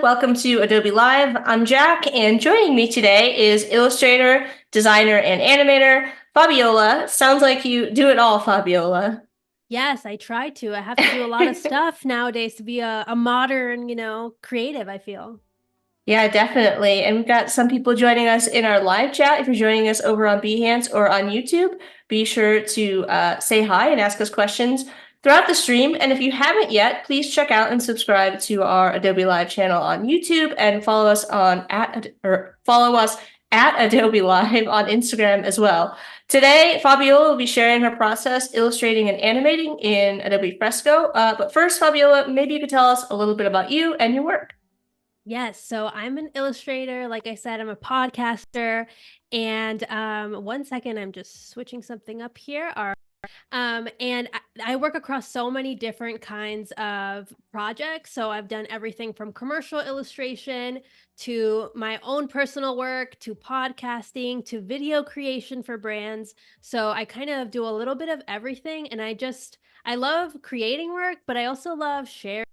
welcome to Adobe Live. I'm Jack, and joining me today is illustrator, designer, and animator, Fabiola. Sounds like you do it all, Fabiola. Yes, I try to. I have to do a lot of stuff nowadays to be a modern, creative, I feel. Yeah, definitely. And we've got some people joining us in our live chat. If you're joining us over on Behance or on YouTube, be sure to say hi and ask us questions throughout the stream. And if you haven't yet, please check out and subscribe to our Adobe Live channel on YouTube and follow us at Adobe Live on Instagram as well. Today, Fabiola will be sharing her process illustrating and animating in Adobe Fresco. But first, Fabiola, maybe you could tell us a little bit about you and your work. Yes, so I'm an illustrator. Like I said, I'm a podcaster. And one second, I'm just switching something up here. And I work across so many different kinds of projects. So I've done everything from commercial illustration to my own personal work to podcasting to video creation for brands. So I kind of do a little bit of everything. And I love creating work, but I also love sharing.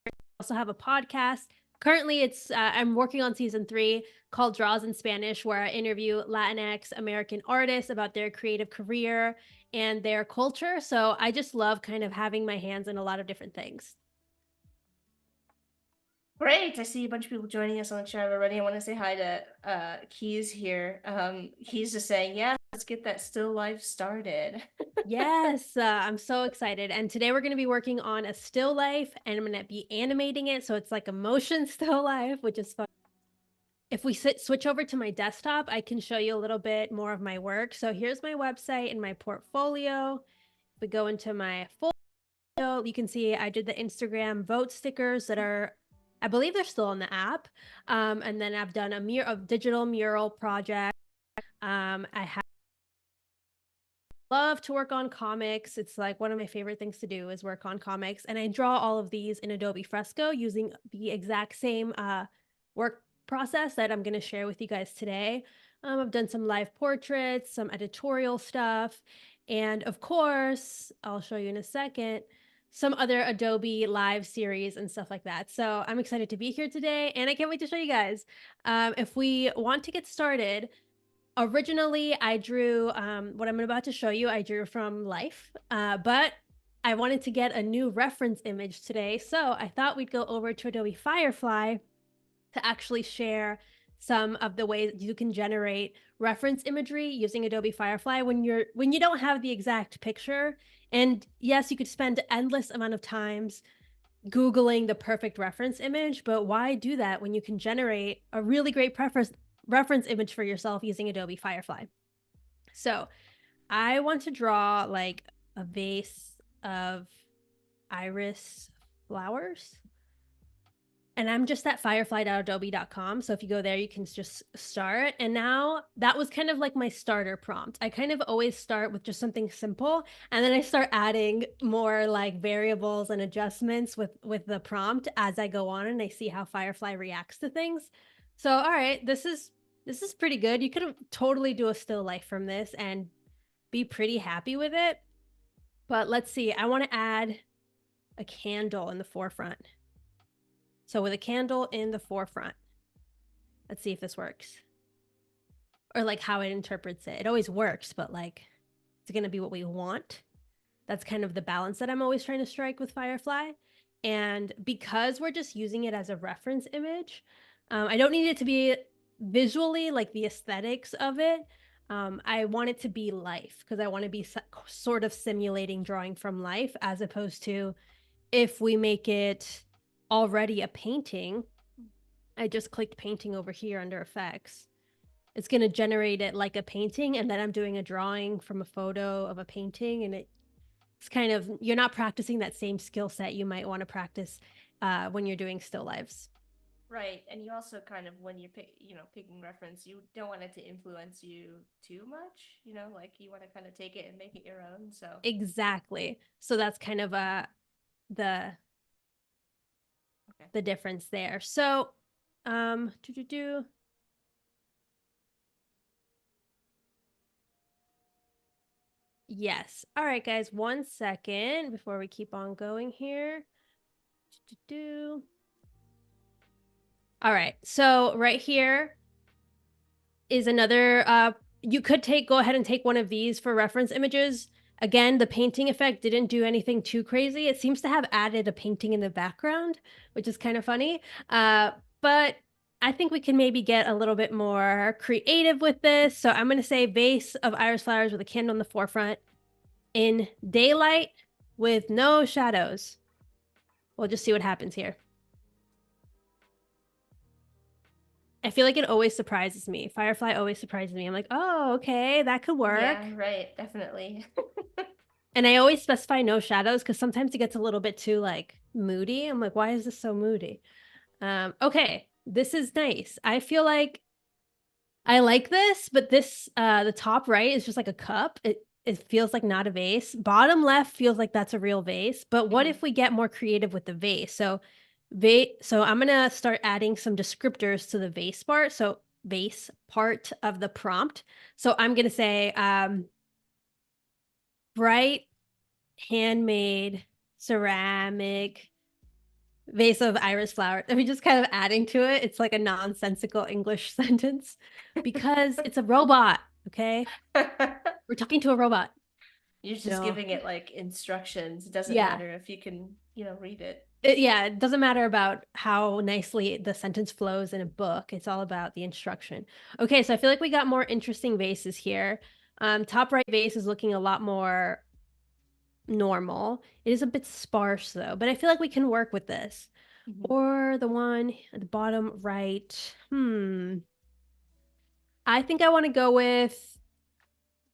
I also have a podcast. Currently, I'm working on season 3 called Draws in Spanish, where I interview Latinx American artists about their creative career and their culture. So I just love kind of having my hands in a lot of different things. Great. I see a bunch of people joining us on the chat already. I want to say hi to Keys here. He's just saying, yeah, let's get that still life started. Yes, I'm so excited. And today we're going to be working on a still life and I'm going to be animating it. So it's like a motion still life, which is fun. If we switch over to my desktop, I can show you a little bit more of my work. So here's my website and my portfolio. If we go into my folio, you can see I did the Instagram vote stickers that are, I believe they're still on the app. And then I've done a digital mural project. I love to work on comics. It's like one of my favorite things to do is work on comics. And I draw all of these in Adobe Fresco using the exact same work process that I'm going to share with you guys today. I've done some live portraits, some editorial stuff, and of course, I'll show you in a second, some other Adobe live series and stuff like that. So I'm excited to be here today, and I can't wait to show you guys. If we want to get started, originally I drew what I'm about to show you, I drew from life, but I wanted to get a new reference image today, so I thought we'd go over to Adobe Firefly to actually share some of the ways you can generate reference imagery using Adobe Firefly when you don't have the exact picture. And yes, you could spend endless amount of times Googling the perfect reference image, but why do that when you can generate a really great reference image for yourself using Adobe Firefly? So I want to draw like a vase of iris flowers. And I'm just at firefly.adobe.com. So if you go there, you can just start. And now that was kind of like my starter prompt. I kind of always start with just something simple. And then I start adding more like variables and adjustments with the prompt as I go on and I see how Firefly reacts to things. So, all right, this is pretty good. You could totally do a still life from this and be pretty happy with it. But let's see. I want to add a candle in the forefront. So with a candle in the forefront, let's see if this works. Or like how it interprets it. It always works, but like it's going to be what we want. That's kind of the balance that I'm always trying to strike with Firefly. And because we're just using it as a reference image, I don't need it to be visually like the aesthetics of it. I want it to be life because I want to be sort of simulating drawing from life as opposed to if we make it already a painting. I just clicked painting over here under effects. It's going to generate it like a painting, and then I'm doing a drawing from a photo of a painting, and it's kind of, you're not practicing that same skill set you might want to practice when you're doing still lives. Right. And you also kind of, when you're picking reference, you don't want it to influence you too much, like you want to kind of take it and make it your own. So Exactly. So that's kind of the okay. the difference there. So do yes. All right, guys, 1 second before we keep on going here. All right. So right here is another you could go ahead and take one of these for reference images. Again, the painting effect didn't do anything too crazy. It seems to have added a painting in the background, which is kind of funny. But I think we can maybe get a little bit more creative with this. So I'm going to say vase of iris flowers with a candle in the forefront in daylight with no shadows. We'll just see what happens here. I feel like it always surprises me. Firefly always surprises me. I'm like, oh, okay, that could work. Yeah, right, definitely. And I always specify no shadows because sometimes it gets a little bit too like moody. I'm like, why is this so moody? Okay, this is nice. I feel like I like this, but this the top right is just like a cup. It feels like not a vase. Bottom left feels like that's a real vase. But what if we get more creative with the vase? So I'm gonna start adding some descriptors to the vase part. So vase part of the prompt. So I'm gonna say bright handmade ceramic vase of iris flower. I mean, just kind of adding to it. It's like a nonsensical English sentence because it's a robot. Okay, we're talking to a robot. You're just No, giving it like instructions. It doesn't yeah. matter if you can, read it. Yeah, it doesn't matter about how nicely the sentence flows in a book. It's all about the instruction. Okay, so I feel like we got more interesting vases here. Top right vase is looking a lot more normal. It is a bit sparse though, but I feel like we can work with this. Mhm. Or the one at the bottom right. I think I want to go with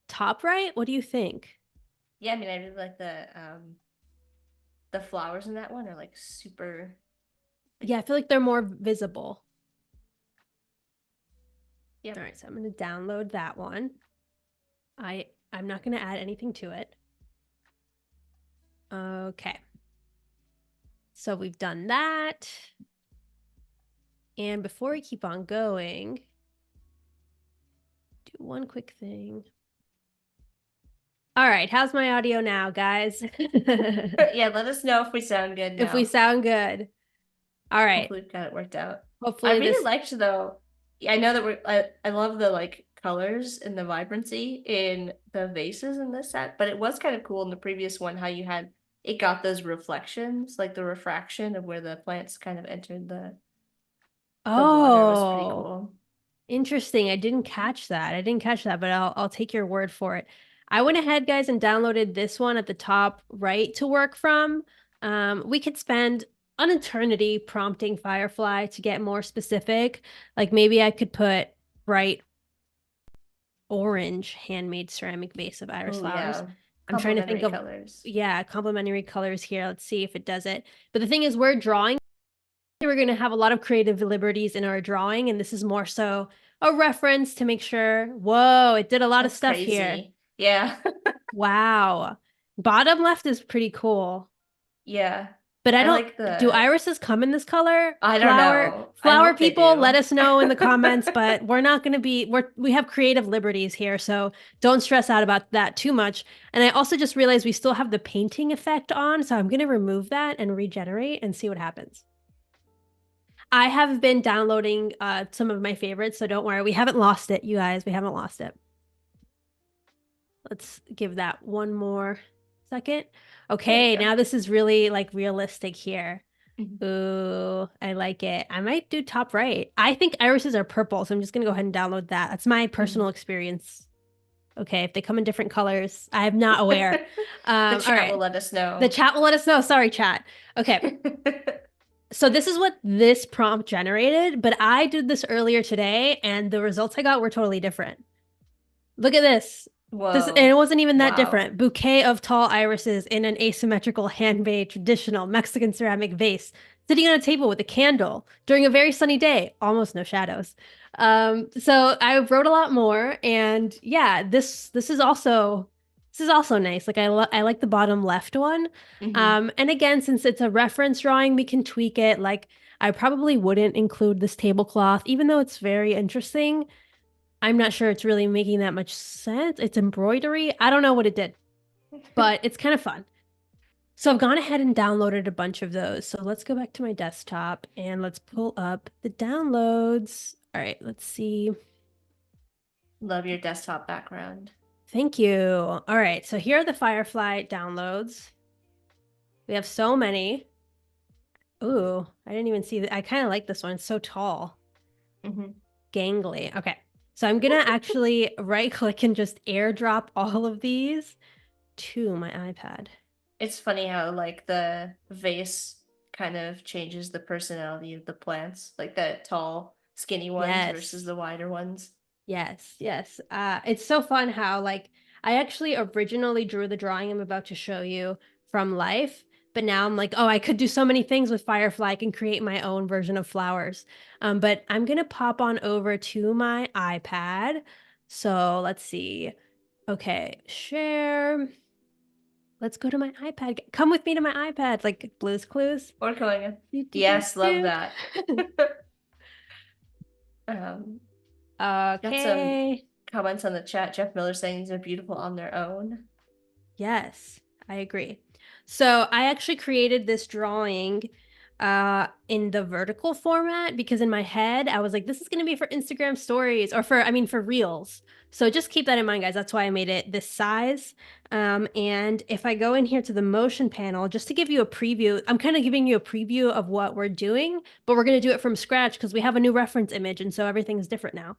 top right. What do you think? Yeah, I mean, I really like the flowers in that one are like super like Yeah, I feel like they're more visible. All yep. right, so I'm going to download that one. I'm not going to add anything to it. Okay. So we've done that. And before we keep on going, do one quick thing. All right, how's my audio now, guys? Yeah, let us know if we sound good If we now. sound good. All right. Hopefully we've got it worked out. I Hopefully really this. liked though. I know that I love the like colors and the vibrancy in the vases in this set, but it was kind of cool in the previous one how you had it got those reflections, like the refraction of where the plants kind of entered the water was pretty Oh, cool. interesting. I didn't catch that. I didn't catch that, but I'll take your word for it. I went ahead, guys, and downloaded this one at the top right to work from. We could spend an eternity prompting Firefly to get more specific. Like maybe I could put bright orange handmade ceramic vase of iris Oh flowers. yeah. I'm trying to think Complementary of, colors. yeah, complementary colors here. Let's see if it does it. But the thing is, we're drawing. We're going to have a lot of creative liberties in our drawing, and this is more so a reference to make sure. Whoa, it did a lot of That's stuff here. crazy. Yeah. Wow. Bottom left is pretty cool. Yeah. But I I don't, like do the irises come in this color? I don't Flower, know. I flower hope they people, let do. us know in the comments, but we're not going to be, we have creative liberties here, so don't stress out about that too much. And I also just realized we still have the painting effect on, so I'm going to remove that and regenerate and see what happens. I have been downloading some of my favorites, so don't worry. We haven't lost it, you guys. We haven't lost it. Let's give that one more second. There you Okay, go. now this is really like realistic here. Mhm. Ooh, I like it. I might do top right. I think irises are purple, so I'm just gonna go ahead and download that. That's my personal Mhm. experience. Okay, if they come in different colors, I'm not aware. The All chat will right. let us The know. chat will let us know. Sorry, chat. Okay. So this is what this prompt generated, but I did this earlier today and the results I got were totally different. Look at this. And it Whoa. wasn't even that Wow. different. Bouquet of tall irises in an asymmetrical handmade traditional Mexican ceramic vase, sitting on a table with a candle during a very sunny day, almost no shadows. So I wrote a lot more, and yeah, this is also nice. Like I like the bottom left one. Hmm. And again, since it's a reference drawing, we can tweak it. Like I probably wouldn't include this tablecloth, even though it's very interesting. I'm not sure it's really making that much sense. It's embroidery. I don't know what it did, but it's kind of fun. So I've gone ahead and downloaded a bunch of those. So let's go back to my desktop and let's pull up the downloads. All right, let's see. Love your desktop background. Thank you. All right, so here are the Firefly downloads. We have so many. Ooh, I didn't even see that. I kind of like this one. It's so tall, Hmm. gangly. Okay, so I'm gonna actually right click and just airdrop all of these to my iPad. It's funny how like the vase kind of changes the personality of the plants, like the tall, skinny ones versus Yes. the wider ones. Yes, yes. It's so fun how like I actually originally drew the drawing I'm about to show you from life, but now I'm like, oh, I could do so many things with Firefly. I can create my own version of flowers. But I'm gonna pop on over to my iPad. So let's see. Okay, share. Let's go to my iPad. Come with me to my iPad, like Blue's Clues. Or going, Do, do, do, yes, love do. that. um, got some Okay. comments on the chat. Jeff Miller saying these are beautiful on their own. Yes, I agree. So I actually created this drawing in the vertical format because in my head I was like, this is going to be for Instagram stories or for reels. So just keep that in mind, guys. That's why I made it this size. And if I go in here to the motion panel, just to give you a preview, I'm kind of giving you a preview of what we're doing, but we're going to do it from scratch because we have a new reference image. And so everything is different now.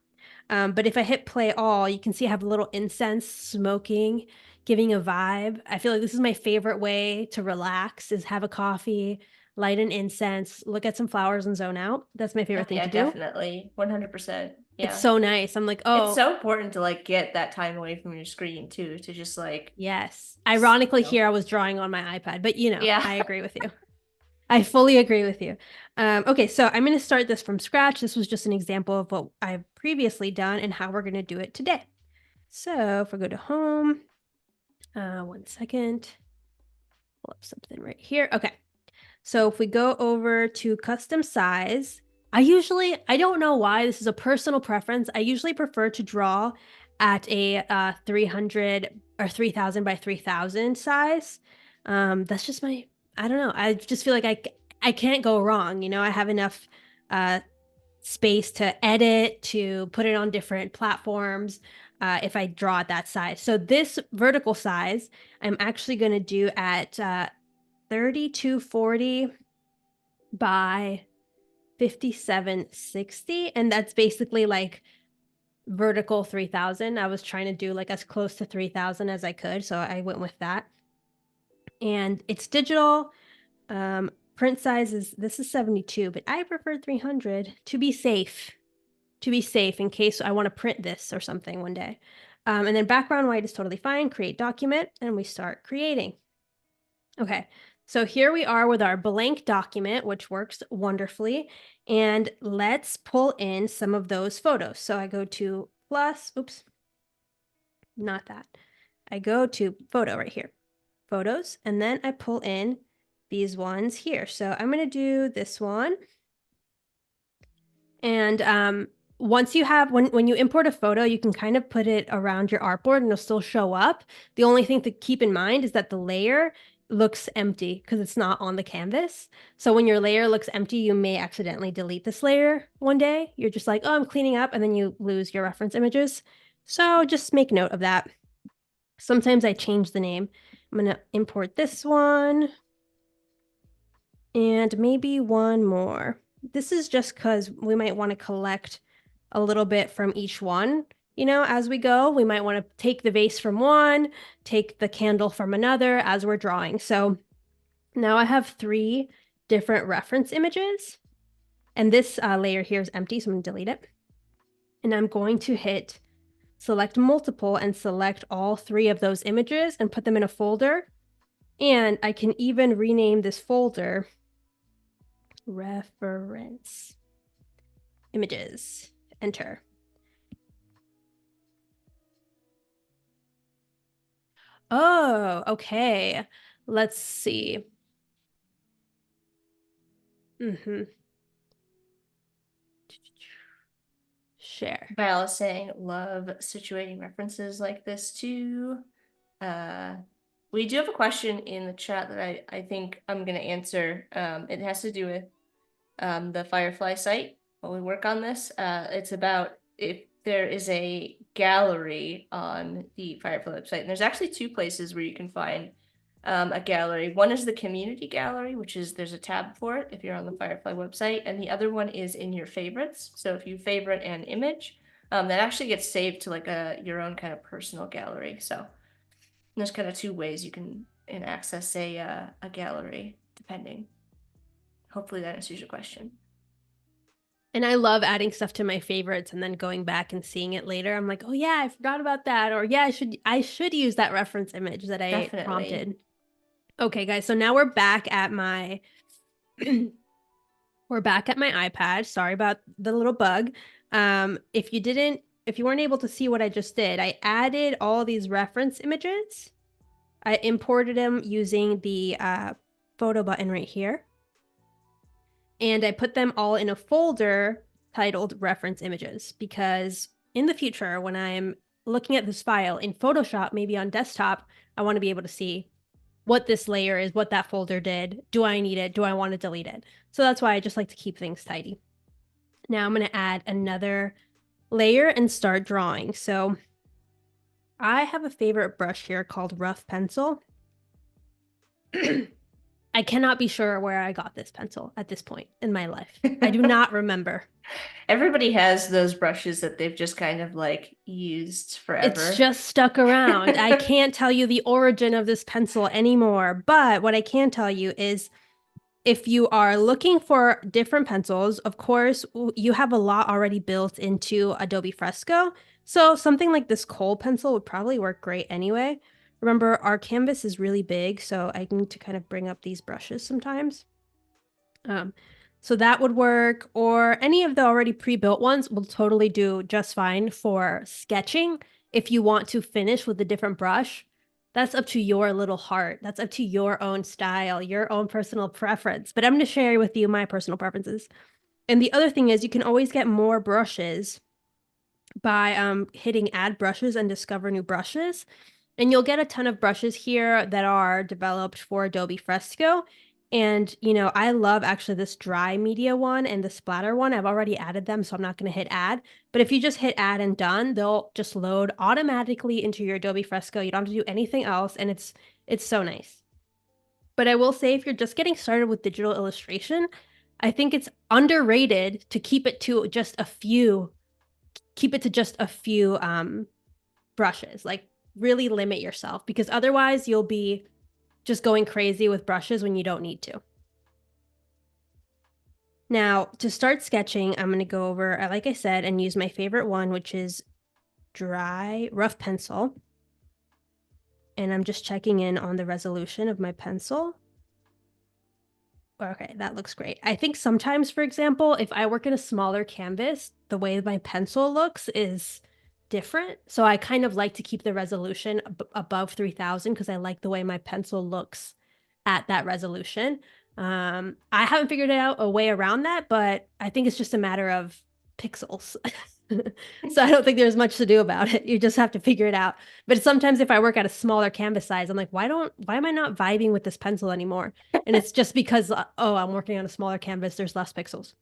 But if I hit play all, you can see I have a little incense smoking, giving a vibe. I feel like this is my favorite way to relax is have a coffee, light an incense, look at some flowers and zone out. That's my Oh, favorite thing yeah, to do. definitely. 100%. It's Yeah. so nice. I'm like, It's oh, so important to like get that time away from your screen too, to just like, yes. you Ironically, know, here I was drawing on my iPad, but yeah. I agree with you. I fully agree with you. Okay, so I'm going to start this from scratch. This was just an example of what I've previously done and how we're going to do it today. So if we go to home, 1 second, pull up something right here. Okay. So if we go over to custom size, I don't know why, this is a personal preference. I usually prefer to draw at a 300 or 3000 by 3000 size. That's just I don't know. I just feel like I can't go wrong. I have enough uh, space to edit, to put it on different platforms if I draw at that size. So this vertical size, I'm actually going to do at 3240 by 5760, and that's basically like vertical 3000. I was trying to do like as close to 3000 as I could, so I went with that. And it's digital. Print size is this is 72, but I prefer 300 to be safe. To be safe in case I want to print this or something one day. And then background white is totally fine. Create document, and we start creating. Okay, so here we are with our blank document, which works wonderfully. And let's pull in some of those photos. So I go to plus, oops, not that. I go to photo right here, photos, and then I pull in these ones here. So I'm going to do this one. And once you have, when you import a photo, you can kind of put it around your artboard and it'll still show up. The only thing to keep in mind is that the layer looks empty because it's not on the canvas. So when your layer looks empty, you may accidentally delete this layer one day. You're just like, oh, I'm cleaning up, and then you lose your reference images. So just make note of that. Sometimes I change the name. I'm going to import this one and maybe one more. This is just because we might want to collect a little bit from each one. As we go, we might want to take the vase from one, take the candle from another as we're drawing. So now I have 3 different reference images, and this layer here is empty, so I'm going to delete it. And I'm going to hit select multiple and select all 3 of those images and put them in a folder. And I can even rename this folder reference images. Enter. Oh, okay. Let's see. Mm-hmm. Share. Val is saying, love situating references like this too. Uh, We do have a question in the chat that I think I'm gonna answer. It has to do with the Firefly site while we work on this. It's about if there is a gallery on the Firefly website. And there's actually two places where you can find a gallery. One is the community gallery, which is there's a tab for it if you're on the Firefly website, and the other one is in your favorites. So if you favorite an image, that actually gets saved to like your own kind of personal gallery. So there's kind of two ways you can access a gallery, depending. Hopefully that answers your question. And I love adding stuff to my favorites and then going back and seeing it later. I'm like, oh yeah, I forgot about that. Or yeah, I should use that reference image that I Definitely. prompted. Okay, guys, so now we're back at my we're back at my iPad. Sorry about the little bug. If you weren't able to see what I just did, I added all these reference images. I imported them using the photo button right here. And I put them all in a folder titled reference images because in the future, when I'm looking at this file in Photoshop, maybe on desktop, I want to be able to see what this layer is, what that folder did. Do I need it? Do I want to delete it? So that's why I just like to keep things tidy. Now I'm going to add another layer and start drawing. So I have a favorite brush here called Rough Pencil. I cannot be sure where I got this pencil at this point in my life. I do not remember. Everybody has those brushes that they've just kind of like used forever. It's just stuck around. I can't tell you the origin of this pencil anymore, but what I can tell you is if you are looking for different pencils, of course, you have a lot already built into Adobe Fresco. So something like this kohl pencil would probably work great anyway. Remember, our canvas is really big, so I need to kind of bring up these brushes sometimes. So that would work, or any of the already pre-built ones will totally do just fine for sketching. If you want to finish with a different brush, that's up to your little heart. That's up to your own style, your own personal preference. But I'm going to share with you my personal preferences. And the other thing is you can always get more brushes by hitting add brushes and discover new brushes. And you'll get a ton of brushes here that are developed for Adobe Fresco. And, you know, I love actually this dry media one and the splatter one. I've already added them, so I'm not going to hit add. But if you just hit add and done, they'll just load automatically into your Adobe Fresco. You don't have to do anything else, and it's so nice. But I will say if you're just getting started with digital illustration, I think it's underrated to keep it to just a few brushes. Like really limit yourself because otherwise you'll be just going crazy with brushes when you don't need to. Now, to start sketching, I'm going to go over, like I said, and use my favorite one, which is rough pencil. And I'm just checking in on the resolution of my pencil. Okay, that looks great. I think sometimes, for example, if I work in a smaller canvas, the way my pencil looks is different. So I kind of like to keep the resolution above 3000 because I like the way my pencil looks at that resolution. I haven't figured out a way around that, but I think it's just a matter of pixels. So I don't think there's much to do about it. You just have to figure it out. But sometimes if I work at a smaller canvas size, I'm like, why am I not vibing with this pencil anymore? And it's just because, oh, I'm working on a smaller canvas, there's less pixels.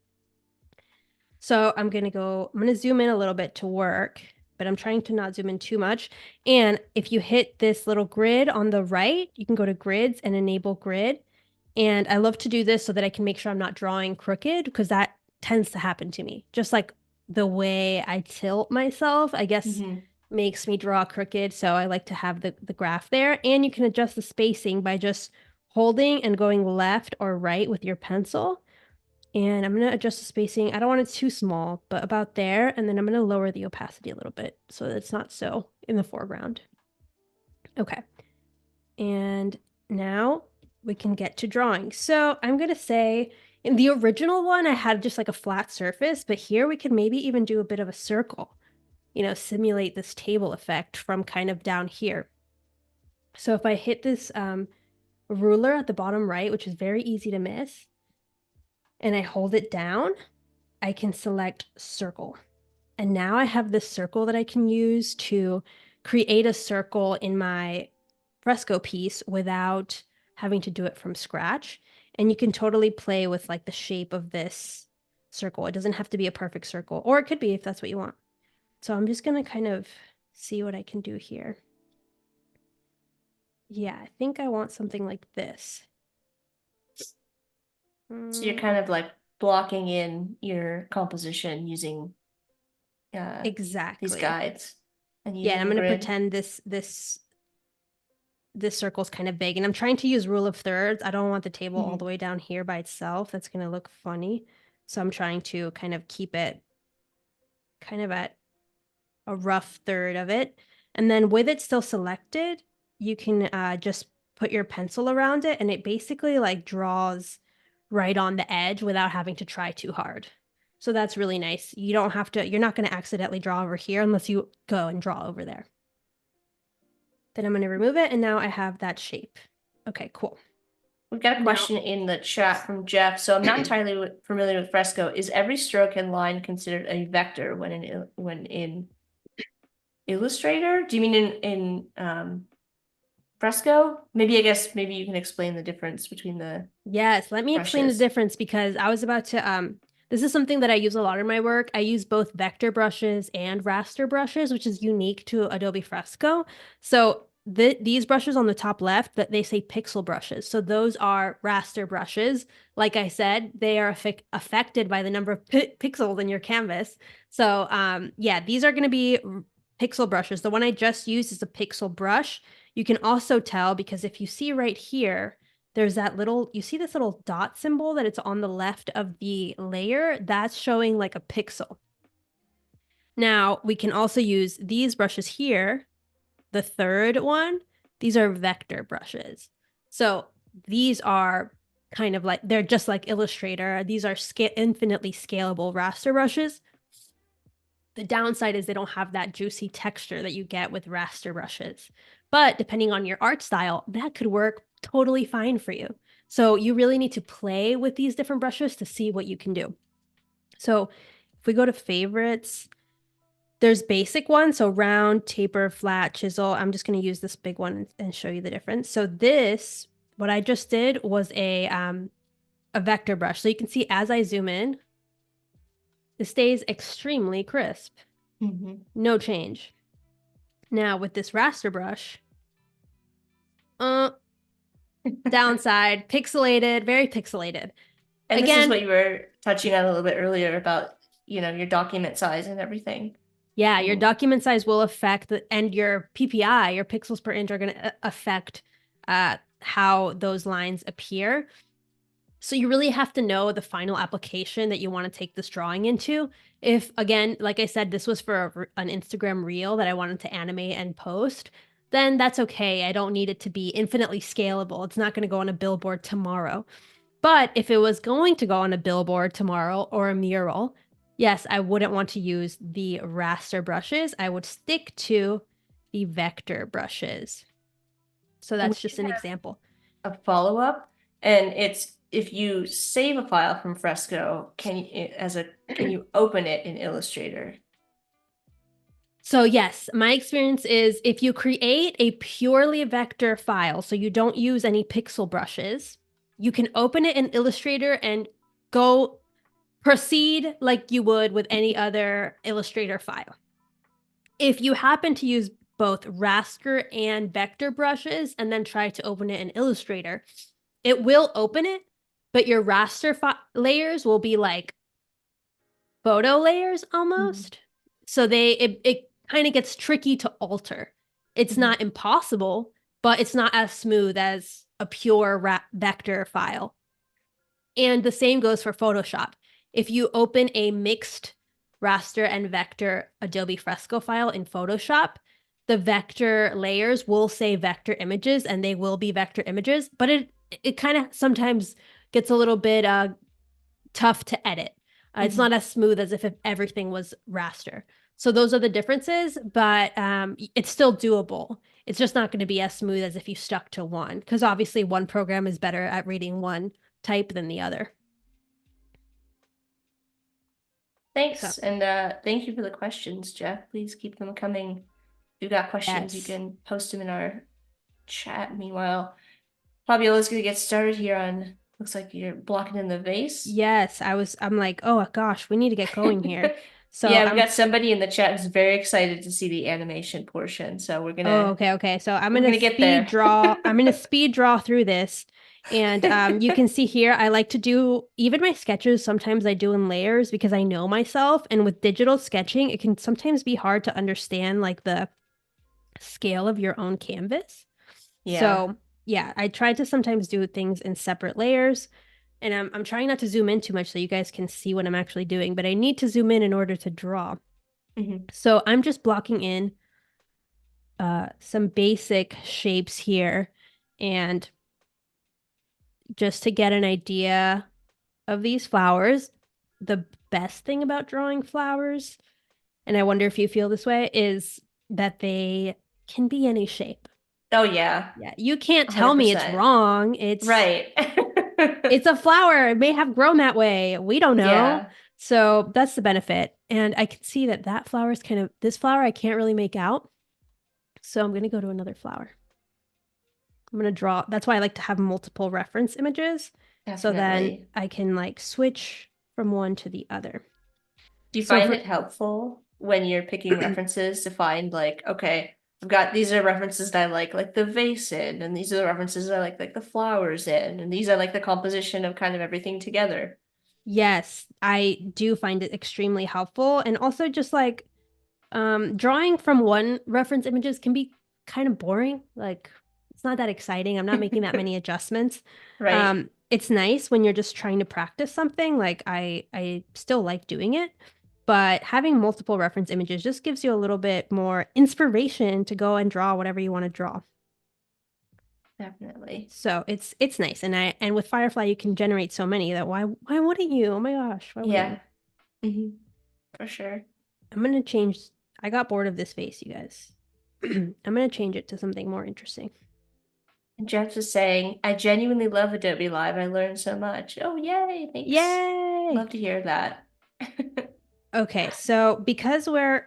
So I'm going to zoom in a little bit to work, but I'm trying to not zoom in too much. And if you hit this little grid on the right, you can go to grids and enable grid. And I love to do this so that I can make sure I'm not drawing crooked because that tends to happen to me. Just like the way I tilt myself, I guess makes me draw crooked. So I like to have the graph there. And you can adjust the spacing by just holding and going left or right with your pencil. And I'm going to adjust the spacing. I don't want it too small, but about there. And then I'm going to lower the opacity a little bit so that it's not so in the foreground. Okay. And now we can get to drawing. So I'm going to say in the original one, I had just like a flat surface, but here we could maybe even do a bit of a circle, you know, simulate this table effect from kind of down here. So if I hit this ruler at the bottom right, which is very easy to miss, and I hold it down, I can select circle. And now I have this circle that I can use to create a circle in my Fresco piece without having to do it from scratch. And you can totally play with like the shape of this circle. It doesn't have to be a perfect circle, or it could be if that's what you want. So I'm just going to kind of see what I can do here. Yeah, I think I want something like this. So you're kind of like blocking in your composition using these Exactly. guides and Yeah, and using I'm the going to grid. pretend this circle is kind of big, and I'm trying to use rule of thirds. I don't want the table all the way down here by itself. That's going to look funny. So I'm trying to kind of keep it kind of at a rough third of it. And then with it still selected, you can just put your pencil around it, and it basically like draws right on the edge without having to try too hard. So that's really nice. You don't have to, you're not going to accidentally draw over here unless you go and draw over there. Then I'm going to remove it, and now I have that shape. Okay, cool. We've got a Now, question in the chat from Jeff. So I'm not entirely familiar with Fresco. Is every stroke and line considered a vector when in Illustrator? Do you mean in Fresco? Maybe maybe you can explain the difference between the yes, let me explain the brushes. difference, because I was about to this is something that I use a lot in my work. I use both vector brushes and raster brushes, which is unique to Adobe Fresco. So these brushes on the top left, that they say pixel brushes. So those are raster brushes. Like I said, they are affected by the number of pixels in your canvas. So yeah, these are going to be pixel brushes. The one I just used is a pixel brush. You can also tell because if you see right here, there's that little, you see this little dot symbol that it's on the left of the layer? That's showing like a pixel. Now, we can also use these brushes here, the third one. These are vector brushes. So these are kind of like, they're just like Illustrator. These are infinitely scalable raster brushes. The downside is they don't have that juicy texture that you get with raster brushes. But depending on your art style, that could work totally fine for you. So you really need to play with these different brushes to see what you can do. So if we go to favorites, there's basic ones. So round, taper, flat, chisel. I'm just going to use this big one and show you the difference. So this, what I just did was a vector brush. So you can see as I zoom in, it stays extremely crisp. No change. Now with this raster brush, downside, pixelated, very pixelated. And this is Again, what you were touching on a little bit earlier about, your document size and everything. yeah, your document size will affect, and your PPI, your pixels per inch, are going to affect how those lines appear. So you really have to know the final application that you want to take this drawing into. If, again, like I said, this was for an Instagram reel that I wanted to animate and post, then that's okay. I don't need it to be infinitely scalable. It's not going to go on a billboard tomorrow. But if it was going to go on a billboard tomorrow or a mural, yes, I wouldn't want to use the raster brushes. I would stick to the vector brushes. So And we that's just do an have example. a follow-up, and it's if you save a file from Fresco, can you open it in Illustrator? So yes, my experience is if you create a purely vector file, so you don't use any pixel brushes, you can open it in Illustrator and go proceed like you would with any other Illustrator file. If you happen to use both raster and vector brushes and then try to open it in Illustrator, it will open it, but your raster layers will be like photo layers almost. So it kind of gets tricky to alter. It's not impossible, but it's not as smooth as a pure vector file. And the same goes for Photoshop. If you open a mixed raster and vector Adobe Fresco file in Photoshop, the vector layers will say vector images and they will be vector images, but it kind of sometimes gets a little bit tough to edit. It's not as smooth as if everything was raster. So those are the differences, but it's still doable. It's just not going to be as smooth as if you stuck to one, because obviously one program is better at reading one type than the other. So Thanks, and thank you for the questions, Jeff. Please keep them coming. If you've got questions, you yes, can post them in our chat. Meanwhile, Fabiola's gonna get started here on, looks like you're blocking in the vase. Yes, I'm like, oh gosh, we need to get going here. So Yeah, we I'm, got somebody in the chat who's very excited to see the animation portion. So we're oh, gonna okay, okay. So we're gonna get there. I'm gonna speed draw through this. And you can see here, I like to do even my sketches. Sometimes I do in layers because I know myself. And with digital sketching, it can sometimes be hard to understand like the scale of your own canvas. Yeah. So yeah, I try to sometimes do things in separate layers. And I'm trying not to zoom in too much so you guys can see what I'm actually doing, but I need to zoom in order to draw. Hmm. So I'm just blocking in some basic shapes here and just to get an idea of these flowers. The best thing about drawing flowers, and I wonder if you feel this way, is that they can be any shape. Oh yeah, Yeah, you can't tell me it's 100%. wrong. Right. It's a flower. It may have grown that way. We don't know. Yeah. So that's the benefit. And I can see that that flower is kind of, this flower I can't really make out. So I'm going to go to another flower. I'm going to draw. That's why I like to have multiple reference images. So then Definitely. I can like switch from one to the other. Do you So find for, it helpful when you're picking references to find like, okay, I've got these are references that I like the vase in, and these are the references I like the flowers in, and these are like the composition of kind of everything together. yes, I do find it extremely helpful. And also just like drawing from one reference images can be kind of boring. Like it's not that exciting. I'm not making that many adjustments. Right. It's nice when you're just trying to practice something. Like I still like doing it, but having multiple reference images just gives you a little bit more inspiration to go and draw whatever you want to draw. Definitely. So it's nice. And with Firefly you can generate so many that why wouldn't you? Oh my gosh, why wouldn't Yeah. you? Hmm. For sure. I'm gonna change. I got bored of this face, you guys. I'm gonna change it to something more interesting. And Jeff is saying, I genuinely love Adobe Live. I learned so much. Oh, yay. Thanks. Yay! Love to hear that. Okay, so because we're,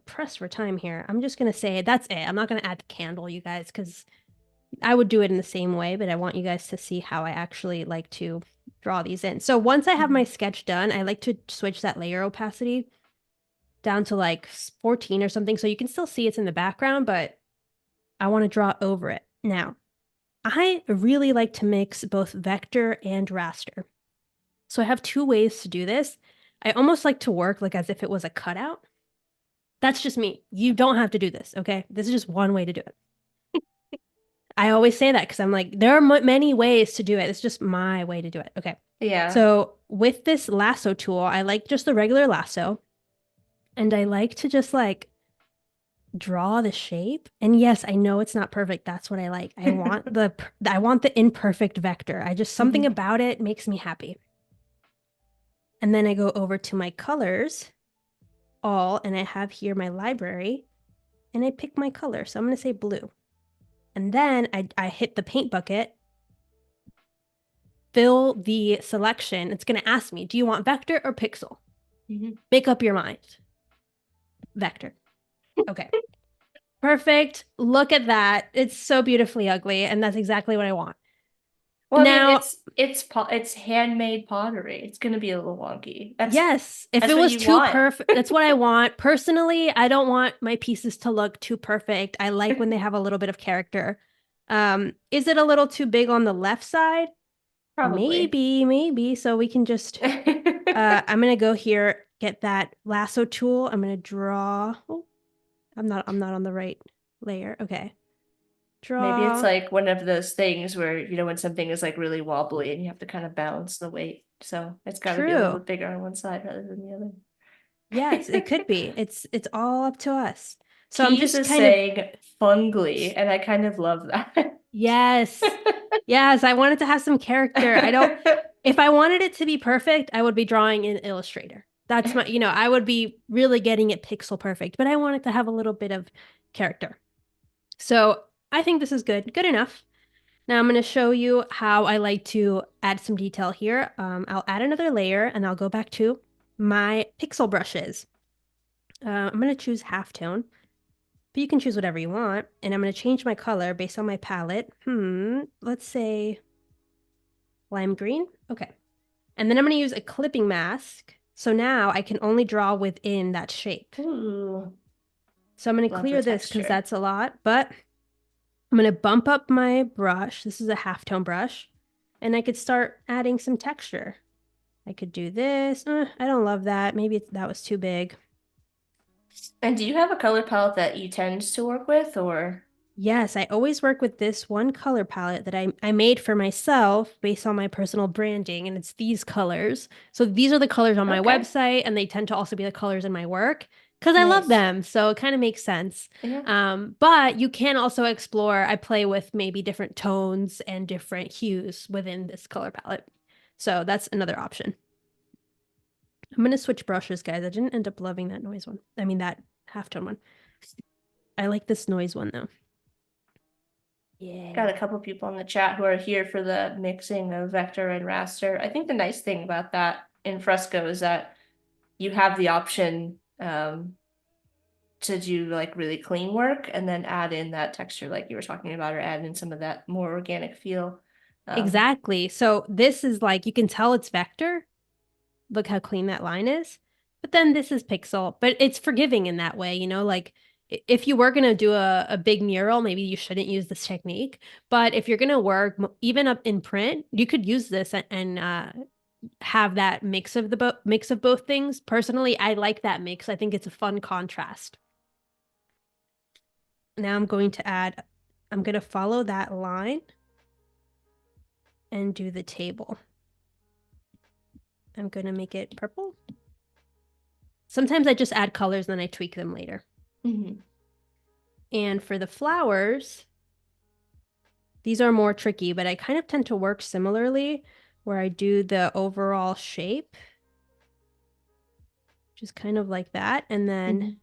pressed for time here, I'm just gonna say that's it. I'm not gonna add the candle, you guys, because I would do it in the same way, but I want you guys to see how I actually like to draw these in. So once I have my sketch done, I like to switch that layer opacity down to like 14 or something, so you can still see it's in the background, but I want to draw over it. Now, I really like to mix both vector and raster. So I have two ways to do this. I almost like to work like as if it was a cutout. That's just me. You don't have to do this, okay? This is just one way to do it. I always say that because I'm like, there are many ways to do it. It's just my way to do it. Okay. Yeah. So with this lasso tool, I like just the regular lasso. And I like to just like draw the shape. And yes, I know it's not perfect. That's what I like. I want the imperfect vector. I just something Mhm. about it makes me happy. And then I go over to my colors all and I have here my library and I pick my color. So I'm going to say blue. And then I hit the paint bucket, fill the selection. It's going to ask me, do you want vector or pixel? Mhm. Make up your mind. Vector. Okay. Perfect. Look at that. It's so beautifully ugly. And that's exactly what I want. Well, I mean, Now, it's handmade pottery. It's gonna be a little wonky. yes, if That's it what was you too want. perfect, that's what I want. Personally, I don't want my pieces to look too perfect. I like when they have a little bit of character. Is it a little too big on the left side? Probably. Maybe. So we can just I'm gonna go here, get that lasso tool. I'm gonna draw. Oh, I'm not on the right layer. Okay. Maybe it's Draw. like one of those things where, when something is like really wobbly and you have to kind of balance the weight. So it's got to be a little True. bit bigger on one side rather than the Yes, it other. could be. It's all up to us. So I'm Tease just is kind of saying fungly, and I kind of love that. yes. Yes, I wanted to have some character. I don't if I wanted it to be perfect, I would be drawing in Illustrator. That's my, I would be really getting it pixel perfect, but I want it to have a little bit of character. So I think this is good. Good enough. Now I'm going to show you how I like to add some detail here. I'll add another layer and I'll go back to my pixel brushes. I'm going to choose halftone but you can choose whatever you want. And I'm going to change my color based on my palette. Let's say lime green. Okay. And then I'm going to use a clipping mask. So now I can only draw within that shape. Ooh, So I'm going to love the clear this because texture. that's a lot, but I'm going to bump up my brush. This is a halftone brush. And I could start adding some texture. I could do this. I don't love that. Maybe that was too big. And do you have a color palette that you tend to work with, or? Yes, I always work with this one color palette that I made for myself based on my personal branding, and it's these colors. So these are the colors on my Okay, website, and they tend to also be the colors in my work because I love nice. them. So it kind of makes sense. Yeah. But you can also explore. I play with maybe different tones and different hues within this color palette. So that's another option. I'm gonna switch brushes, guys. I didn't end up loving that noise one. I mean that halftone one. I like this noise one though. Got Yeah. a couple people in the chat who are here for the mixing of vector and raster. I think the nice thing about that in Fresco is that you have the option to do like really clean work and then add in that texture like you were talking about, or add in some of that more organic feel. Um, Exactly. So this is like you can tell it's vector. Look how clean that line is. But then this is pixel, but it's forgiving in that way, like if you were going to do a big mural, maybe you shouldn't use this technique. But if you're going to work even up in print, you could use this and have that mix of both things. Personally, I like that mix. I think it's a fun contrast. Now I'm going to follow that line and do the table. I'm going to make it purple. Sometimes I just add colors and then I tweak them later. mhm. And for the flowers, these are more tricky, but I kind of tend to work similarly where I do the overall shape, just kind of like that, and then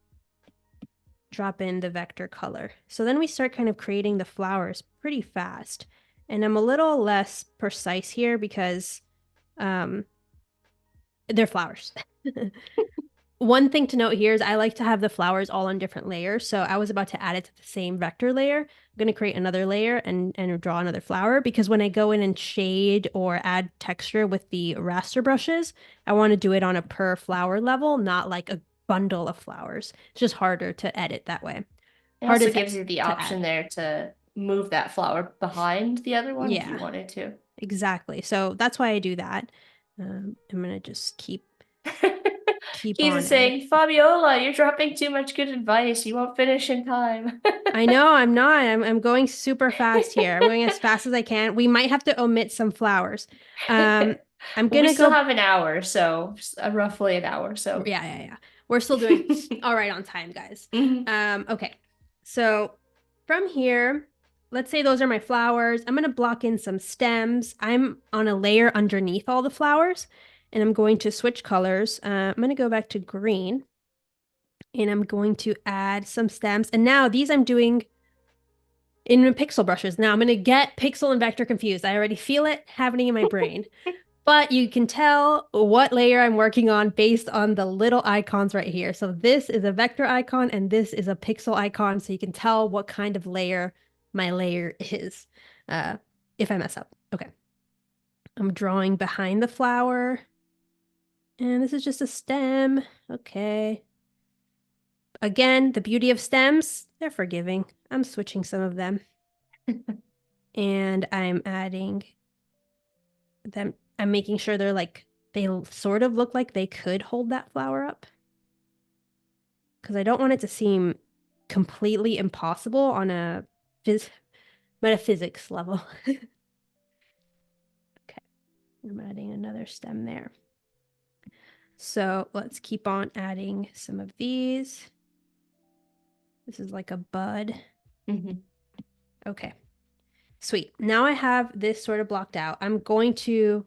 drop in the vector color. So then we start kind of creating the flowers pretty fast. And I'm a little less precise here because they're flowers. One thing to note here is I like to have the flowers all on different layers. So I was about to add it to the same vector layer. I'm going to create another layer and draw another flower because when I go in and shade or add texture with the raster brushes, I want to do it on a per flower level, not like a bundle of flowers. It's just harder to edit that way. It Harder also gives you the to add. option there to move that flower behind the other one if you Yeah, wanted to. exactly. So that's why I do that. I'm going to just keep Keys on is adding. saying, Fabiola, you're dropping too much good advice. You won't finish in time. I know I'm not. I'm going super fast here. I'm going as fast as I can. We might have to omit some flowers. Um, I'm We gonna still go. have an hour, so roughly an hour. So Yeah. We're still doing all right on time, guys. Mhm. Okay. So from here, let's say those are my flowers. I'm gonna block in some stems. I'm on a layer underneath all the flowers, and I'm going to switch colors. I'm gonna go back to green, and I'm going to add some stems. And now these I'm doing in pixel brushes. Now I'm going to get pixel and vector confused. I already feel it happening in my brain. But you can tell what layer I'm working on based on the little icons right here. So this is a vector icon and this is a pixel icon. So you can tell what kind of layer my layer is if I mess up. Okay. I'm drawing behind the flower. And this is just a stem. Okay. Again, the beauty of stems, they're forgiving. I'm switching some of them. And I'm adding them. I'm making sure they sort of look like they could hold that flower up because I don't want it to seem completely impossible on a metaphysics level. Okay, I'm adding another stem there. So let's keep on adding some of these. This is like a bud. Mhm. Okay, sweet. Now I have this sort of blocked out. I'm going to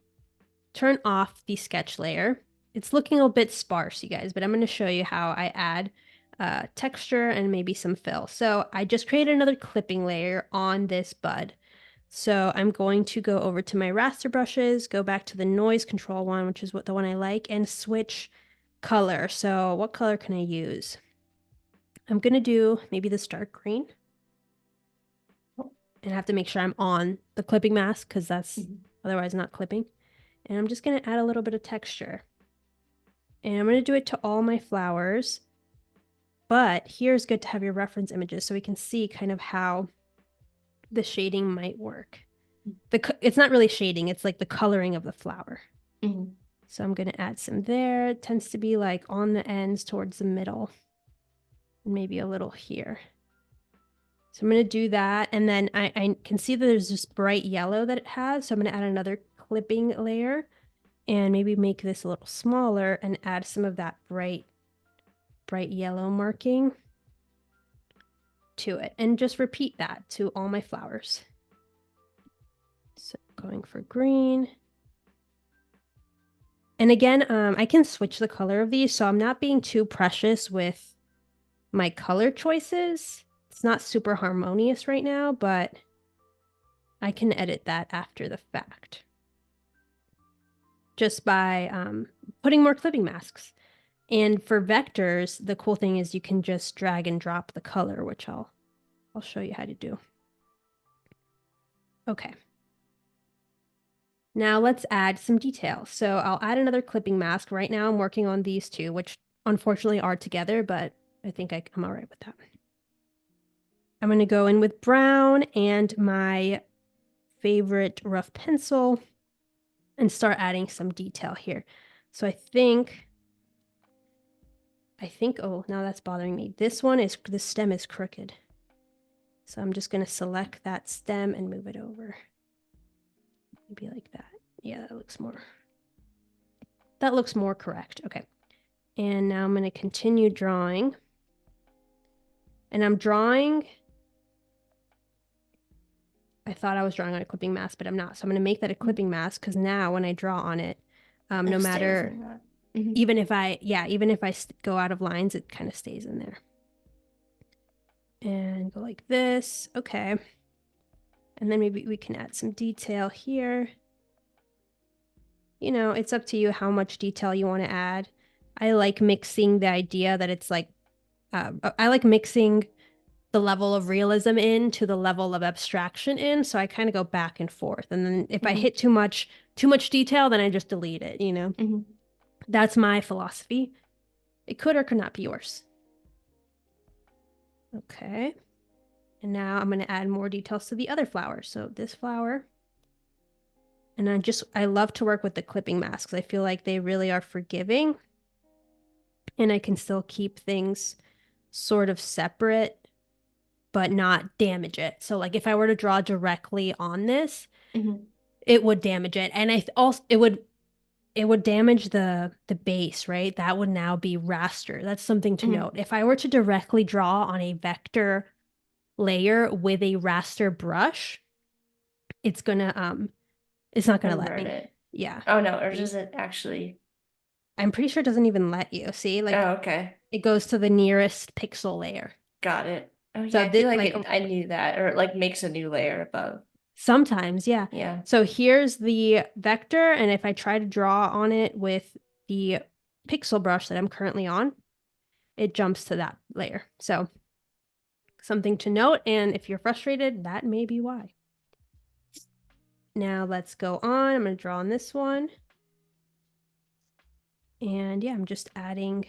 turn off the sketch layer. It's looking a bit sparse, you guys, but I'm going to show you how I add texture and maybe some fill. So I just created another clipping layer on this bud. So I'm going to go over to my raster brushes, go back to the noise control one, which is the one I like, and switch color. So what color can I use? I'm going to do maybe this dark green. And I have to make sure I'm on the clipping mask because that's otherwise not clipping. And I'm just going to add a little bit of texture. And I'm going to do it to all my flowers. But here's good to have your reference images so we can see kind of how the shading might work. It's not really shading, it's like the coloring of the flower. So I'm going to add some there. It tends to be like on the ends towards the middle. And maybe a little here. So I'm going to do that. And then I can see that there's this bright yellow that it has. So I'm going to add another clipping layer and maybe make this a little smaller and add some of that bright yellow marking to it. And just repeat that to all my flowers. So going for green. And again, I can switch the color of these. So I'm not being too precious with my color choices. It's not super harmonious right now, but I can edit that after the fact. Just by putting more clipping masks. And for vectors, the cool thing is you can just drag and drop the color, which I'll show you how to do. Okay. Now let's add some detail. So I'll add another clipping mask. Right now I'm working on these two, which unfortunately are together, but I think I'm all right with that. I'm going to go in with brown and my favorite rough pencil and start adding some detail here. So I think, oh, now that's bothering me. This stem is crooked. So I'm just going to select that stem and move it over. Maybe like that. Yeah, that looks more correct. Okay. And now I'm going to continue drawing. And I'm drawing, I thought I was drawing on a clipping mask, but I'm not. So I'm going to make that a clipping mask because now when I draw on it, no matter, even if I go out of lines, it kind of stays in there. And go like this. Okay. And then maybe we can add some detail here. You know, it's up to you how much detail you want to add. I like mixing the idea that it's like, I like mixing the level of realism in to the level of abstraction in. So I kind of go back and forth. And then if I hit too much detail, then I just delete it, you know? That's my philosophy. It could or could not be yours. Okay. And now I'm going to add more details to the other flower. So this flower. And I love to work with the clipping masks. I feel like they really are forgiving. And I can still keep things sort of separate, but not damage it. So like if I were to draw directly on this, it would damage it. And it would damage the base, right? That would now be raster. That's something to note. If I were to directly draw on a vector layer with a raster brush, it's not gonna let me. It. Yeah. Oh no, or does it actually? I'm pretty sure it doesn't even let you. See, like, oh, okay. It goes to the nearest pixel layer. Got it. Oh yeah, So I feel like I knew that, or it like makes a new layer above. Sometimes, yeah. Yeah. So here's the vector, and if I try to draw on it with the pixel brush that I'm currently on, it jumps to that layer. So something to note, and if you're frustrated, that may be why. Now let's go on. I'm going to draw on this one. And yeah, I'm just adding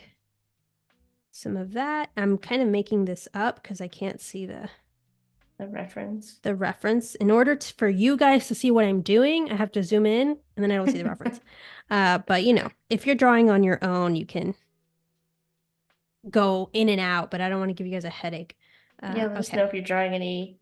some of that. I'm kind of making this up because I can't see the reference. In order for you guys to see what I'm doing, I have to zoom in and then I don't see the reference. But you know, if you're drawing on your own, you can go in and out, but I don't want to give you guys a headache. Yeah, let us know if you're drawing any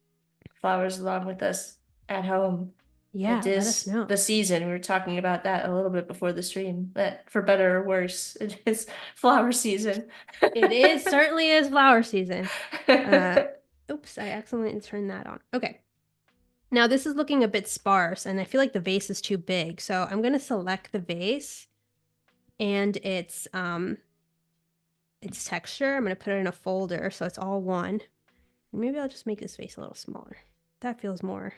flowers along with us at home. Yeah, let us know. The season. We were talking about that a little bit before the stream, but for better or worse, it is flower season. It certainly is flower season. Oops, I accidentally turned that on. Okay. Now this is looking a bit sparse and I feel like the vase is too big. So I'm going to select the vase and its texture. I'm going to put it in a folder so it's all one. Maybe I'll just make this vase a little smaller. That feels more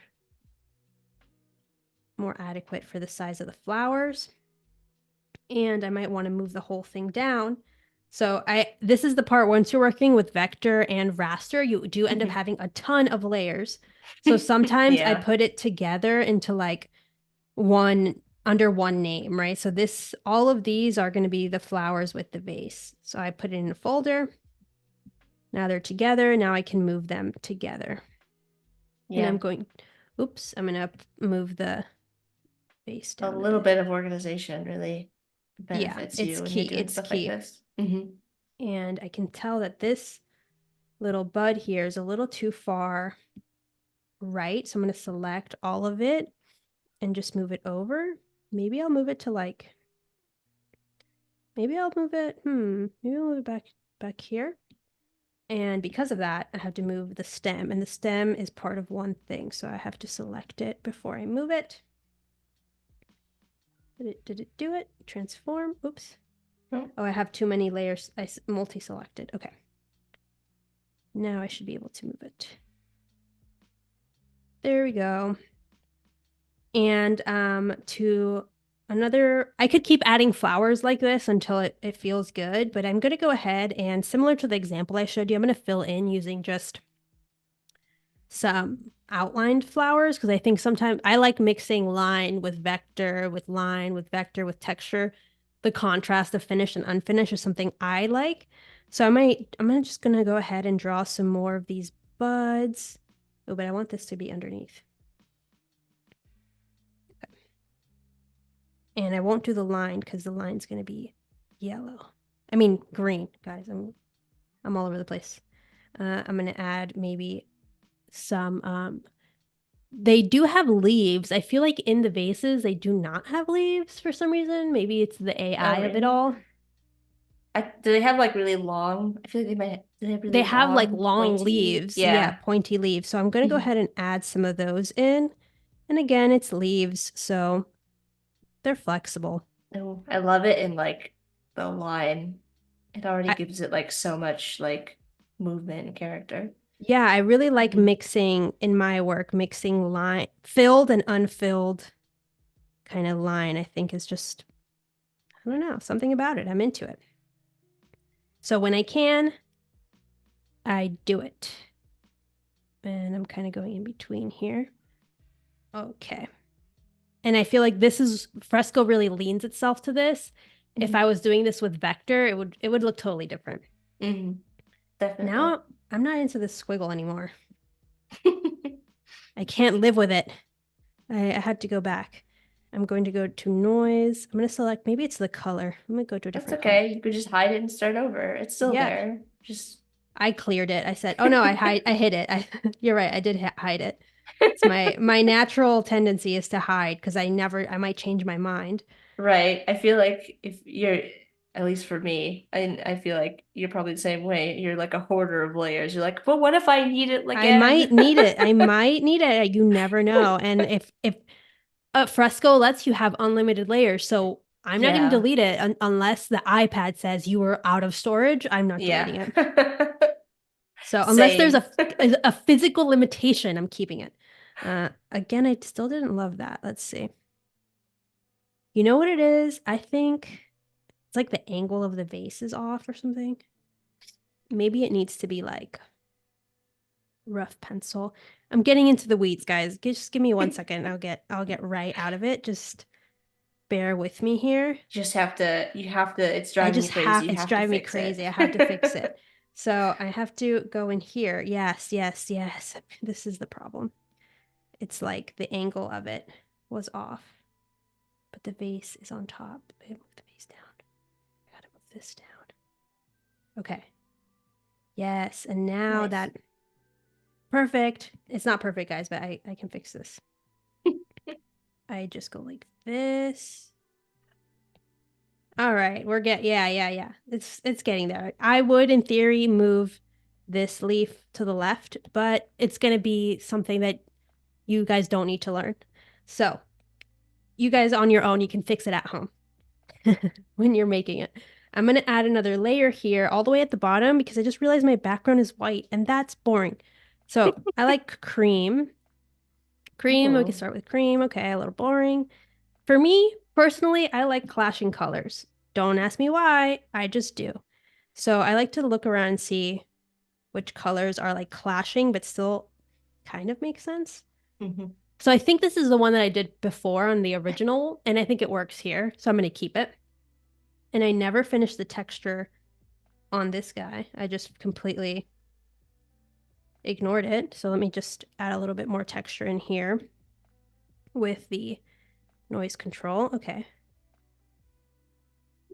adequate for the size of the flowers. And I might want to move the whole thing down So this is the part once you're working with vector and raster, you do end up Mhm. having a ton of layers. So sometimes I Yeah. put it together into like one under one name, right? So this all of these are going to be the flowers with the vase. So I put it in a folder. Now they're together. Now I can move them together. And Yeah. I'm going to move the vase A down a little bit. bit of organization really Yeah, benefits it's you when you're key. doing It's stuff like key. this. Hmm. And I can tell that this little bud here is a little too far right. So I'm going to select all of it and just move it over. Maybe I'll move it to like, maybe I'll move it, maybe I'll move it back here. And because of that, I have to move the stem, and the stem is part of one thing. So I have to select it before I move it. Did it do it? Transform. Oops. Oh, Oh, I have too many layers. I multi-selected. Okay. Now I should be able to move it. There we go. And to another, I could keep adding flowers like this until it feels good, but I'm going to go ahead and similar to the example I showed you, I'm going to fill in using just some outlined flowers because I think sometimes I like mixing line with vector, with line, with vector, with texture. The contrast of finished and unfinished is something I like. So I'm just gonna go ahead and draw some more of these buds. Oh, but I want this to be underneath. And I won't do the line because the line's gonna be yellow. I mean green, guys. I'm all over the place. I'm gonna add maybe some they do have leaves. I feel like in the vases they do not have leaves for some reason. Maybe it's the oh, AI of it really? all. Do they have like really long? I feel like they might. Do they have They really have like long, long pointy? leaves. Yeah, Yeah. pointy leaves. So I'm going to go Mhm. ahead and add some of those in. And again, it's leaves, so they're flexible. Oh, I love it in like the line. It already I, gives it like so much like movement and character. yeah, I really like Mhm. mixing in my work, mixing line, filled and unfilled kind of line. I think is just, I don't know, something about it. I'm into it. So when I can, I do it. And I'm kind of going in between here. Okay. And I feel like this is Fresco really leans itself to this. If Mhm. I was doing this with vector, it would look totally different. Mhm. Definitely. Now I'm not into this squiggle anymore. I can't live with it. I had to go back. I'm going to go to noise. I'm going to select maybe it's the color. I'm going to go to a That's different color. okay. You could just hide it and start over. It's still Yeah, there. Just I cleared it. I said, "Oh no, I hid it." You're right. I did hide it. It's my natural tendency is to hide because I might change my mind. right. I feel like if you're, at least for me, I feel like you're probably the same way. You're like a hoarder of layers. You're like, but what if I need it I might again? need it. I might need it. You never know. And if Fresco lets you have unlimited layers, so I'm not going to Yeah. delete it unless the iPad says you were out of storage. I'm not deleting Yeah. it. So unless there's Same. a physical limitation, I'm keeping it. Again, I still didn't love that. Let's see. You know what it is? I think it's like the angle of the vase is off or something. Maybe it needs to be like rough pencil. I'm getting into the weeds, guys. Just give me 1 second. I'll get right out of it. Just bear with me here. You have to, it's driving you crazy. You It's have to driving me fix it. crazy. I have to fix it. So I have to go in here. Yes, yes, yes. This is the problem. It's like the angle of it was off, but the vase is on top. I move the vase down. I gotta move this down. Okay. Yes, and now Nice. that perfect. It's not perfect, guys, but I can fix this. I just go like this. All right, yeah. It's getting there. I would in theory move this leaf to the left, but it's going to be something that you guys don't need to learn. So, you guys on your own, you can fix it at home when you're making it. I'm going to add another layer here all the way at the bottom because I just realized my background is white and that's boring. So, I like cream. Cream, we can Ooh. start with cream. Okay, a little boring. For me, personally, I like clashing colors. Don't ask me why, I just do. So I like to look around and see which colors are like clashing, but still kind of make sense. Mm-hmm. So I think this is the one that I did before on the original, and I think it works here. So I'm going to keep it. And I never finished the texture on this guy. I just completely ignored it. So let me just add a little bit more texture in here with the noise control. Okay.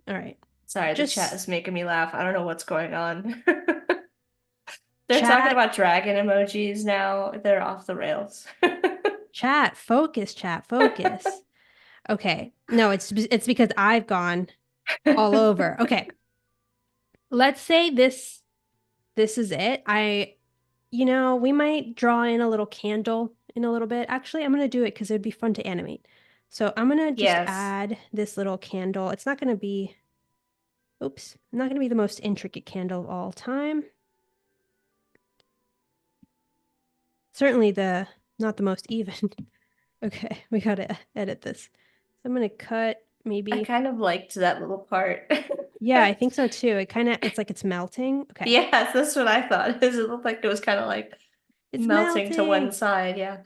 All right. Sorry, the chat Just is making me laugh. I don't know what's going on. They're talking chat, about dragon emojis now. They're off the rails. chat, focus. Okay. No, it's because I've gone all over. Okay. Let's say this is it. We might draw in a little candle in a little bit. Actually, I'm going to do it because it'd be fun to animate. So I'm going to just Yes. add this little candle. It's not going to be, oops, not going to be the most intricate candle of all time. Certainly not the most even. Okay, we got to edit this. So I'm going to cut I maybe, kind of liked that little part. yeah, I think so too. It's like it's melting. Okay, Yes, that's what I thought. It looked like it was kind of like it's melting to one melting. side. Yeah.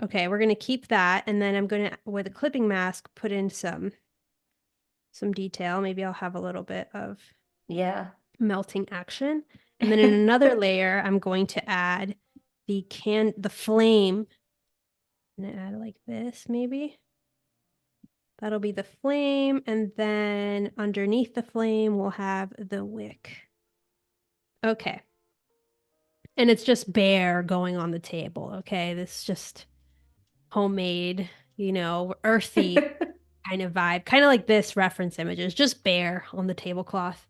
Okay, we're going to keep that. And then I'm going to, with a clipping mask, put in some detail. Maybe I'll have a little bit of Yeah. melting action. And then in another layer, I'm going to add the flame. I'm gonna add like this, maybe. That'll be the flame. And then underneath the flame, we'll have the wick. Okay. And it's just bear going on the table. Okay. This is just homemade, earthy kind of vibe. Kind of like this reference images, just bear on the tablecloth.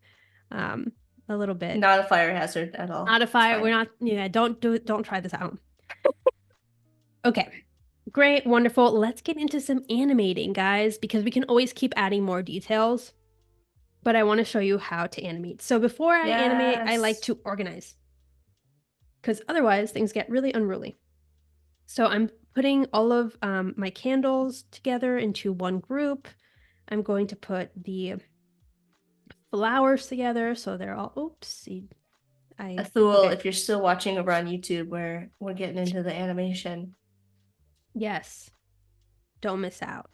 Um, a little bit. Not a fire hazard at all. Not a It's fire. We're fine. not, don't do it. Don't try this out. Okay. Great. Wonderful. Let's get into some animating, guys, because we can always keep adding more details. But I want to show you how to animate. So before I animate, I like Yes. to organize because otherwise things get really unruly. So I'm putting all of my candles together into one group. I'm going to put the flowers together so they're all, oops, Athul, okay. if you're still watching over on YouTube, we're getting into the animation. Yes, don't miss out.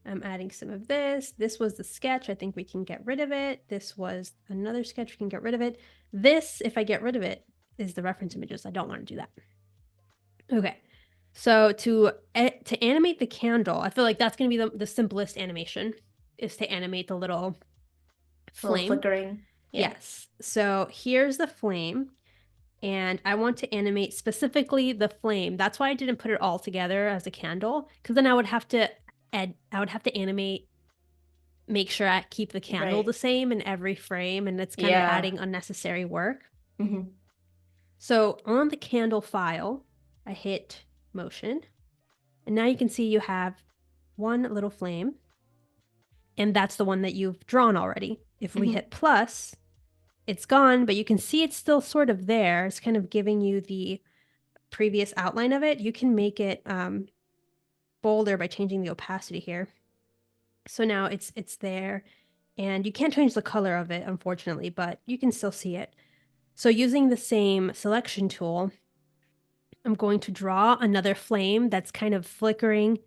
I'm adding some of this. This was the sketch. I think we can get rid of it. This was another sketch. We can get rid of it. This, if I get rid of it, is the reference images. I don't want to do that. Okay. So to animate the candle, I feel like that's going to be the simplest animation is to animate the little A little flame. flickering. Yeah. Yes. So here's the flame. And I want to animate specifically the flame. That's why I didn't put it all together as a candle, because then I would have to animate, make sure I keep the candle Right. the same in every frame, and it's kind of Yeah. adding unnecessary work. Mm-hmm. So on the candle file, I hit motion, and now you can see you have one little flame, and that's the one that you've drawn already. If we Mm-hmm. hit plus, it's gone, but you can see it's still sort of there. It's kind of giving you the previous outline of it. You can make it bolder by changing the opacity here. So now it's there, and you can't change the color of it, unfortunately, but you can still see it. So using the same selection tool, I'm going to draw another flame that's kind of flickering.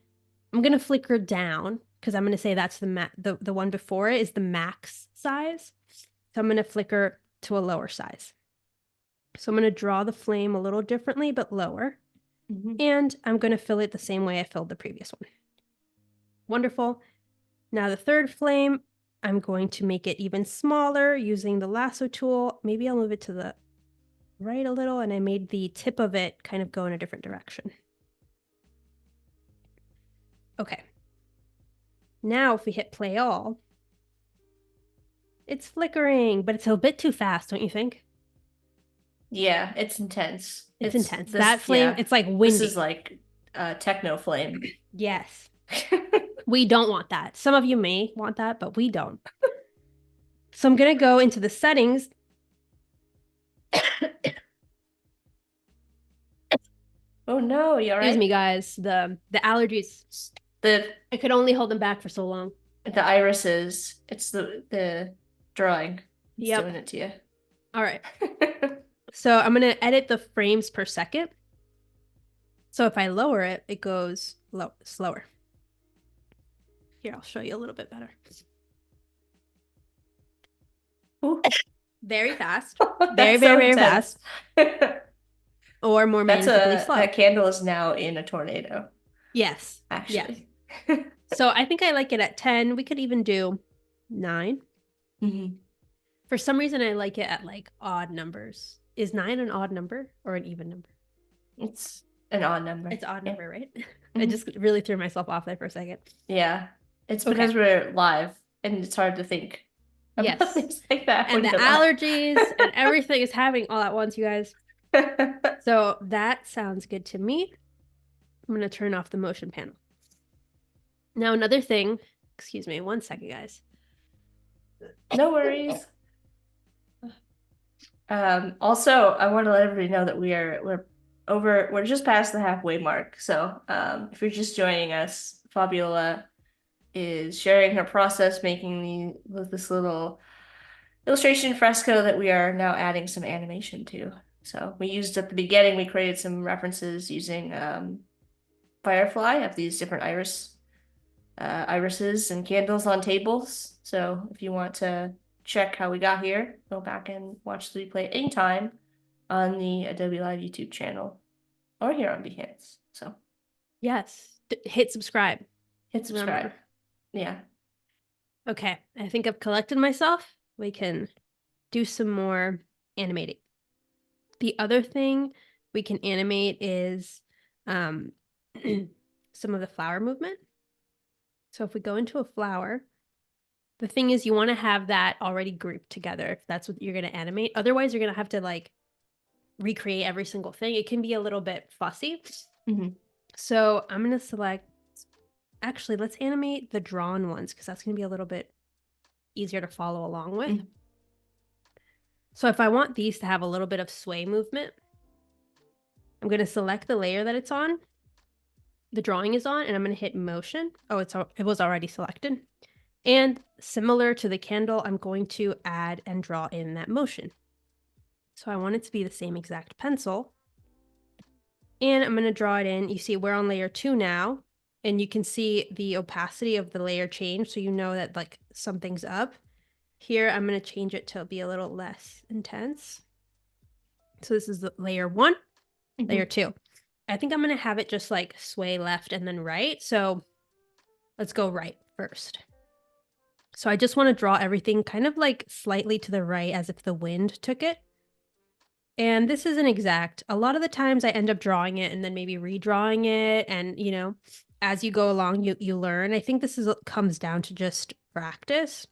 I'm going to flicker down because I'm going to say that's the one before it is the max size. So I'm going to flicker to a lower size. So I'm going to draw the flame a little differently, but lower. Mm-hmm. And I'm going to fill it the same way I filled the previous one. Wonderful. Now the third flame, I'm going to make it even smaller using the lasso tool. Maybe I'll move it to the right a little, and I made the tip of it kind of go in a different direction. Okay. Now if we hit play all, it's flickering, but it's a bit too fast, don't you think? Yeah, it's intense. It's intense. That This, flame, yeah. it's like This is windy. like techno flame. Yes. We don't want that. Some of you may want that, but we don't. So I'm going to go into the settings. Oh no, you all Excuse me, right? guys. The allergies. The I could only hold them back for so long. irises. It's the drawing. It's Yep. doing it to you. All right. So I'm going to edit the frames per second. So if I lower it, it goes slower. Here, I'll show you a little bit better. Ooh. Very fast. Very, That's very, so very intense. fast. Or more manageably slow. That candle is now in a tornado, Yes. actually. Yes. So I think I like it at 10. We could even do 9. Mm-hmm. For some reason, I like it at like odd numbers. Is 9 an odd number or an even number? It's an odd number. It's odd Yeah. number, right? Mm-hmm. I just really threw myself off there for a second. Yeah. It's Okay. because we're live and it's hard to think about Yes. things like that And when the you're live. allergies and everything is happening all at once, you guys. So that sounds good to me. I'm going to turn off the motion panel. Now, another thing, excuse me, 1 second, guys. No worries. Also, I want to let everybody know that we're just past the halfway mark. So, if you're just joining us, Fabiola is sharing her process making this little illustration fresco that we are now adding some animation to. So we used at the beginning, we created some references using Firefly of these different irises and candles on tables. So if you want to check how we got here, go back and watch the replay anytime on the Adobe Live YouTube channel or here on Behance. So yes, hit subscribe. hit subscribe. Remember. Yeah. Okay, I think I've collected myself. We can do some more animating. The other thing we can animate is some of the flower movement. So if we go into a flower, the thing is you want to have that already grouped together if that's what you're going to animate. Otherwise, you're going to have to like recreate every single thing. It can be a little bit fussy. Mm-hmm. So I'm going to select, actually, let's animate the drawn ones because that's going to be a little bit easier to follow along with. Mm-hmm. So if I want these to have a little bit of sway movement, I'm going to select the layer that it's on, the drawing is on, and I'm going to hit motion. Oh, it was already selected. And similar to the candle, I'm going to add and draw in that motion. So I want it to be the same exact pencil. And I'm going to draw it in. You see we're on layer 2 now, and you can see the opacity of the layer change. So you know that like something's up. Here, I'm going to change it to be a little less intense. So this is the layer 1, layer 2. I think I'm going to have it just like sway left and then right. So let's go right first. So I just want to draw everything kind of like slightly to the right as if the wind took it. And this isn't exact. A lot of the times I end up drawing it and then maybe redrawing it. And, you know, as you go along, you learn. I think this comes down to just practice.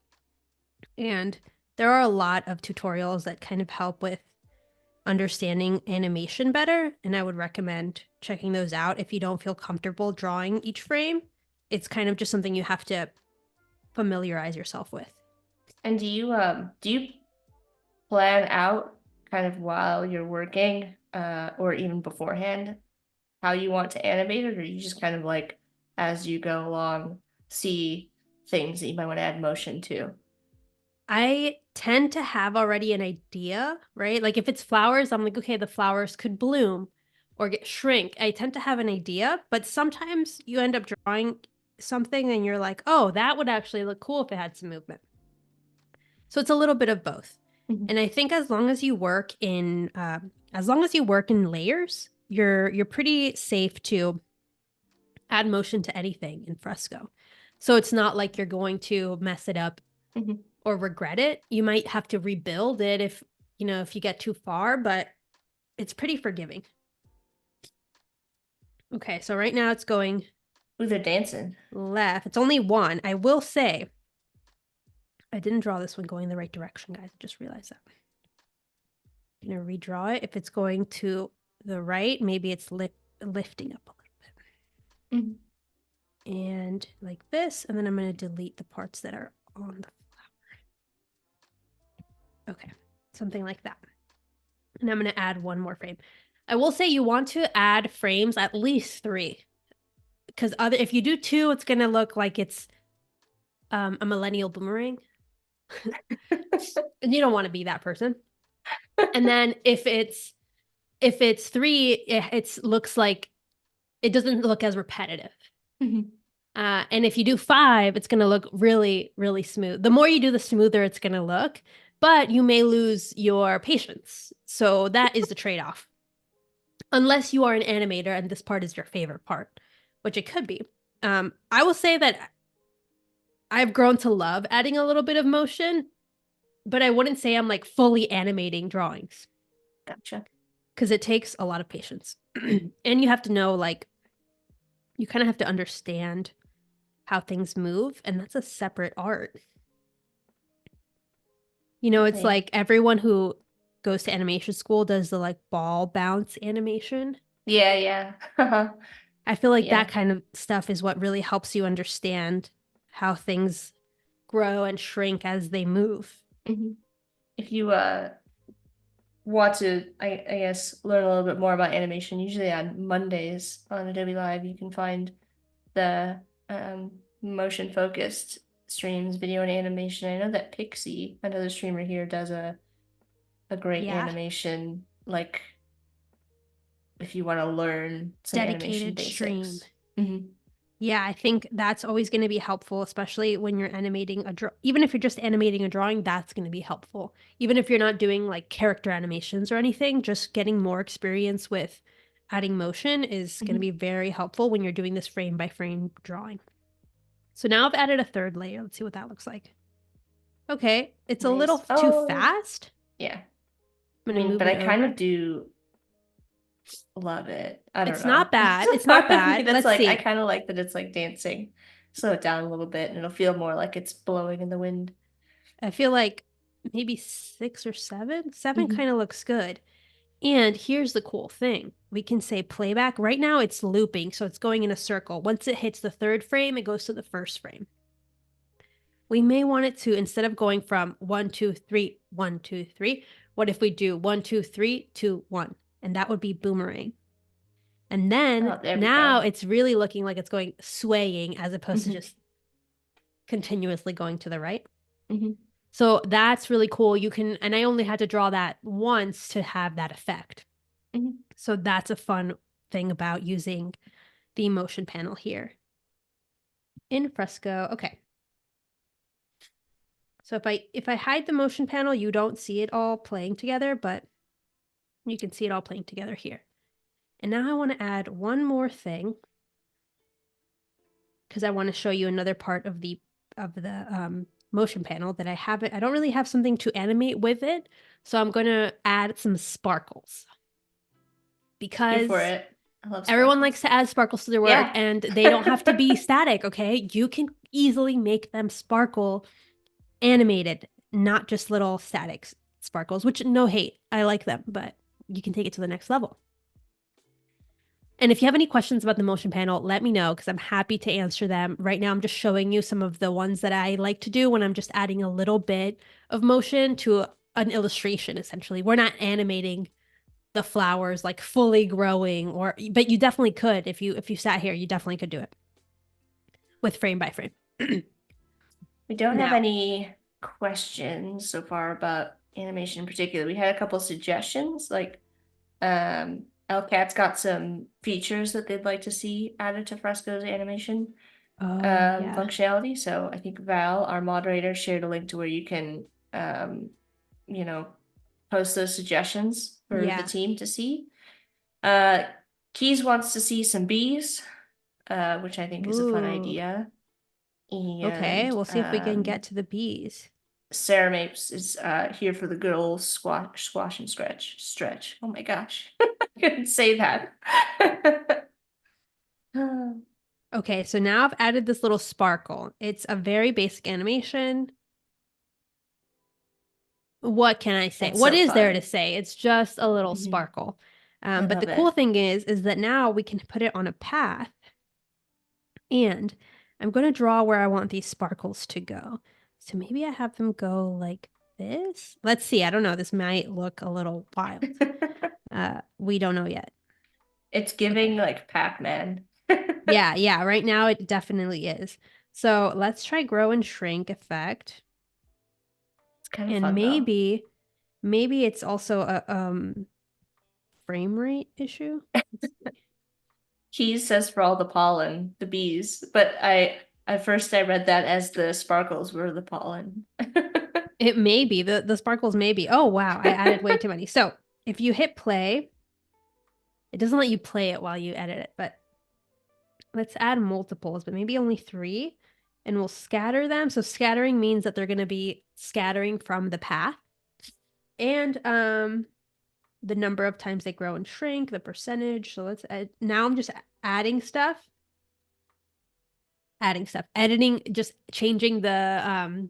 And there are a lot of tutorials that kind of help with understanding animation better. And I would recommend checking those out if you don't feel comfortable drawing each frame. It's kind of just something you have to familiarize yourself with. And do you plan out kind of while you're working, or even beforehand, how you want to animate it, or you just kind of like as you go along see things that you might want to add motion to? I tend to have already an idea, right? Like if it's flowers, I'm like, okay, the flowers could bloom or shrink. I tend to have an idea, but sometimes you end up drawing something and you're like, oh, that would actually look cool if it had some movement. So it's a little bit of both. Mm-hmm. And I think as long as you work in layers, you're pretty safe to add motion to anything in Fresco. So it's not like you're going to mess it up. Mm-hmm. Or regret it. You might have to rebuild it if you get too far, but it's pretty forgiving. Okay, so right now it's going. Ooh, they're dancing. Left. It's only 1. I will say, I didn't draw this one going the right direction, guys. I just realized that. I'm going to redraw it. If it's going to the right, maybe it's lifting up a little bit. Mm-hmm. And like this, and then I'm going to delete the parts that are on the okay, something like that. And I'm going to add 1 more frame. I will say you want to add frames at least 3. Because if you do 2, it's going to look like it's a millennial boomerang. And you don't want to be that person. And then if it's 3, it looks like it doesn't look as repetitive. Mhm. And if you do 5, it's going to look really, really smooth. The more you do, the smoother it's going to look, but you may lose your patience. So that is the trade-off. Unless you are an animator and this part is your favorite part, which it could be. I will say that I've grown to love adding a little bit of motion, but I wouldn't say I'm like fully animating drawings Gotcha. because it takes a lot of patience. And you have to know, like, you kind of have to understand how things move, and that's a separate art. You know, it's Definitely. like everyone who goes to animation school does the like ball bounce animation. Yeah, yeah. I feel like that Yeah. kind of stuff is what really helps you understand how things grow and shrink as they move. Mhm. If you want to, I guess, learn a little bit more about animation, usually on Mondays on Adobe Live, you can find the motion focused streams, video and animation. I know that Pixie, another streamer here, does a great Yeah, animation, like if you want to learn some animation dedicated stream. basics. Hmm. Yeah, I think that's always going to be helpful, especially when you're animating even if you're just animating a drawing, that's going to be helpful. Even if you're not doing like character animations or anything, just getting more experience with adding motion is going to Hmm. be very helpful when you're doing this frame by frame drawing. So now I've added a third layer. Let's see what that looks like. Okay, it's a little Nice. too Oh, fast. yeah. I'm I going to mean, move but it I kind over. of do love it. I don't It's know. not bad. It's It's not part of me bad. that's Let's like, I see. kind of like that it's like dancing. Slow it down a little bit and it'll feel more like it's blowing in the wind. I feel like maybe 6 or 7. 7 Hmm. kind of looks good. And here's the cool thing. We can say playback. Right now it's looping, so it's going in a circle. Once it hits the 3rd frame, it goes to the 1st frame. We may want it to, instead of going from 1, 2, 3, 1, 2, 3, what if we do 1, 2, 3, 2, 1? And that would be boomerang. And then Oh, there we now go. it's really looking like it's going swaying as opposed to Hmm. just continuously going to the right. Hmm. So that's really cool. You can, and I only had to draw that once to have that effect. Hmm. So that's a fun thing about using the motion panel here in Fresco. Okay. So if I hide the motion panel, you don't see it all playing together, but you can see it all playing together here. And now I want to add one more thing because I want to show you another part of the motion panel that I haven't. I don't really have something to animate with it, so I'm going to add some sparkles Go for because it. I love everyone likes sparkles. to add sparkles to their work, Yeah. and they don't have to be static. Okay, you can easily make them sparkle animated, not just little static sparkles. Which, no hate, I like them, but you can take it to the next level. And if you have any questions about the motion panel, let me know because I'm happy to answer them. Right now, I'm just showing you some of the ones that I like to do when I'm just adding a little bit of motion to an illustration, essentially. We're not animating the flowers like fully growing, but you definitely could if you sat here, you definitely could do it with frame by frame. We don't have Now, any questions so far about animation in particular. We had a couple suggestions, like LCAT's got some features that they'd like to see added to Fresco's animation oh yeah. functionality. So I think Val, our moderator, shared a link to where you can you know, post those suggestions for the Yeah. team to see. Uh Keys wants to see some bees, which I think is a fun Ooh. idea. Okay, And we'll see if we can get to the bees. Sarah Mapes is here for the good old squash and stretch. Oh my gosh. I couldn't say that. Okay, so now I've added this little sparkle. It's a very basic animation. What can I say? That's What so is there to fun. say? It's just a little Mhm. sparkle. I But the love cool it. thing is that now we can put it on a path, and I'm going to draw where I want these sparkles to go. So maybe I have them go like this. Let's see. I don't know. This might look a little wild. We don't know yet. It's giving Okay. like Pac-Man. Yeah, yeah. Right now it definitely is. So let's try grow and shrink effect. It's kind of And fun though. maybe it's also a frame rate issue. Let's see. Keys says for all the pollen, the bees, but I at first I read that as the sparkles were the pollen. It may be the sparkles may be. Oh wow, I added way too many. So if you hit play, it doesn't let you play it while you edit it, but let's add multiples, but maybe only 3, and we'll scatter them. So scattering means that they're going to be scattering from the path. And the number of times they grow and shrink, the percentage. So let's add, now I'm just adding stuff. Editing, just changing the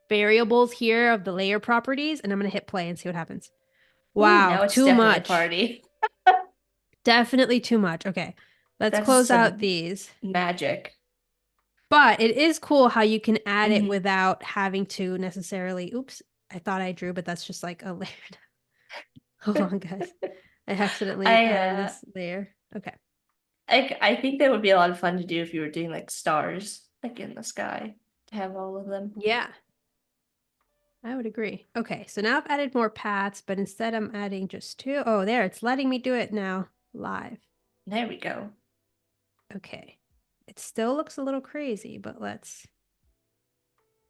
variables here of the layer properties, and I'm going to hit play and see what happens. Ooh, Wow, now it's too definitely a much. party. Definitely too much. Okay, let's That's close out some these. magic. But it is cool how you can add it Hmm. without having to necessarily, oops, I thought I drew, but that's just like a layer. Hold on, guys. I accidentally I added this layer. Okay. I think that would be a lot of fun to do if you were doing like stars, like in the sky, to have all of them. Yeah, I would agree. Okay, so now I've added more paths, but instead I'm adding just 2. Oh, there, it's letting me do it now live. There we go. Okay. It still looks a little crazy, but let's.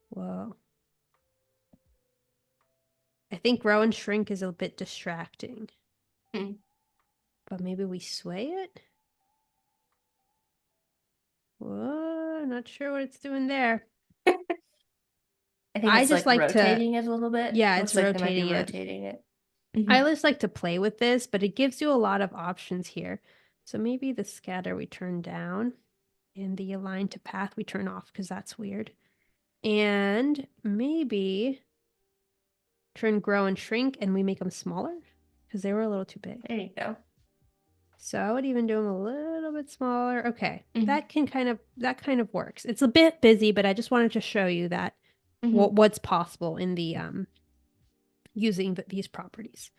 Whoa. I think grow and shrink is a bit distracting. Hmm. But maybe we sway it? Whoa, not sure what it's doing there. I think I it's just like like to, rotating it a little bit. yeah, it's Looks like they might be rotating it. rotating it. I Hmm. just like to play with this, but it gives you a lot of options here. So maybe the scatter we turn down and the align to path we turn off because that's weird. And maybe turn grow and shrink and we make them smaller because they were a little too big. There you go. So I would even do them a little bit smaller. Okay, Hmm. that kind of works. It's a bit busy, but I just wanted to show you that Hmm. what's possible in the using these properties.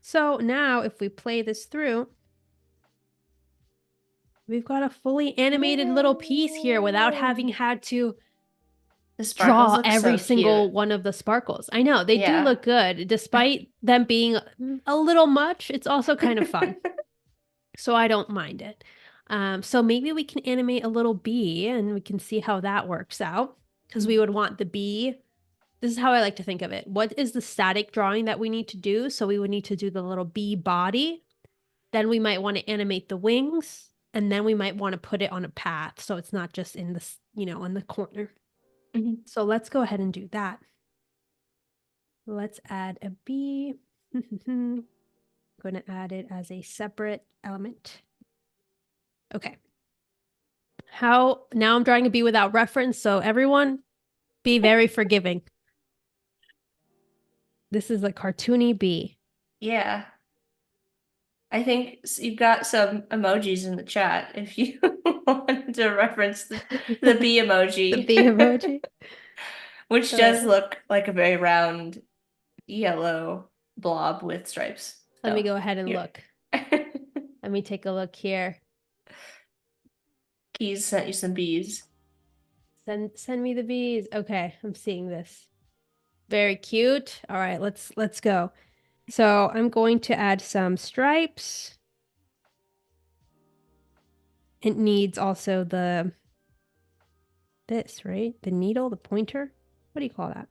So now if we play this through, we've got a fully animated little piece here without having Yay! had to The sparkles draw look every so single cute. one of the sparkles. I know they do Yeah. look good despite them being a little much. It's also kind of fun. So I don't mind it. So maybe we can animate a little bee and we can see how that works out because we would want the bee. This is how I like to think of it. What is the static drawing that we need to do? So we would need to do the little bee body. Then we might want to animate the wings and then we might want to put it on a path. So it's not just in this, in the corner. Mhm. So let's go ahead and do that. Let's add a bee. I'm going to add it as a separate element. Okay. How now I'm drawing a bee without reference, so everyone be very forgiving. This is a cartoony bee. Yeah. I think you've got some emojis in the chat if you wanted to reference the bee The emoji, bee emoji. which does Uh, look like a very round yellow blob with stripes. Let me So go ahead and here. look. Let me take a look here. Keys sent you some bees. Send me the bees. Okay, I'm seeing this. Very cute. All right, let's go. So I'm going to add some stripes. It needs also this, right? The needle, the pointer. What do you call that?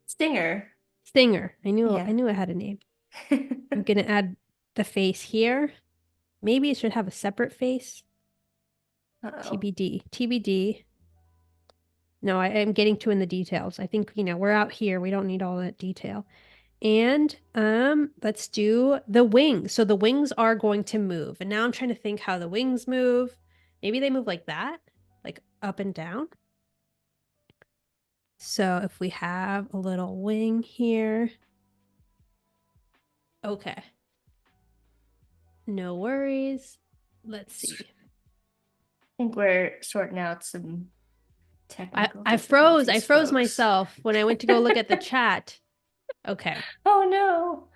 Stinger. Stinger. I knew Yeah. it had a name. I'm gonna add the face here. Maybe it should have a separate face. Uh-oh. TBD. TBD. No, I am getting too in the details. I think, we're out here. We don't need all that detail. And let's do the wings. So the wings are going to move. And now I'm trying to think how the wings move. Maybe they move like that, like up and down. So if we have a little wing here. Okay. No worries. Let's see. I think we're sorting out some technical I froze. I difficulties, froze folks. myself when I went to go look at the chat. Okay. Oh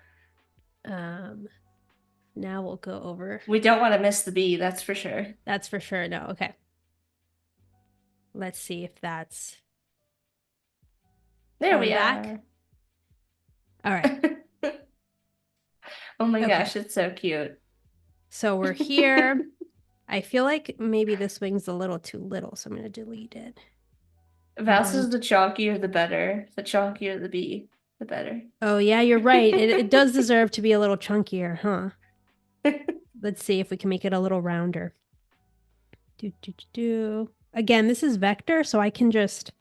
no. Um, now we'll go over. We don't want to miss the bee, that's for sure. That's for sure. No. Okay. Let's see if that's There coming we back. are. All right. Oh my Okay. gosh, it's so cute. So we're here. I feel like maybe this wing's a little too little, so I'm going to delete it. I'm Val going says to... the chonkier the better. The chonkier the bee, the better. Oh, yeah, you're right. It does deserve to be a little chunkier, huh? Let's see if we can make it a little rounder. Again, this is vector, so I can just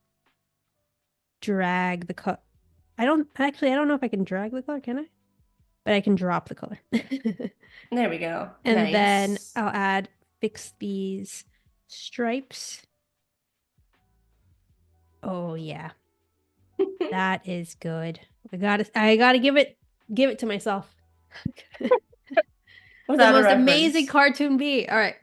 drag the color. I don't know if I can drag the color, can I? But I can drop the color. There we go. And then Nice. I'll fix these stripes. Oh yeah, that is good. I gotta give it to myself. The Without a most amazing reference. cartoon bee. All right.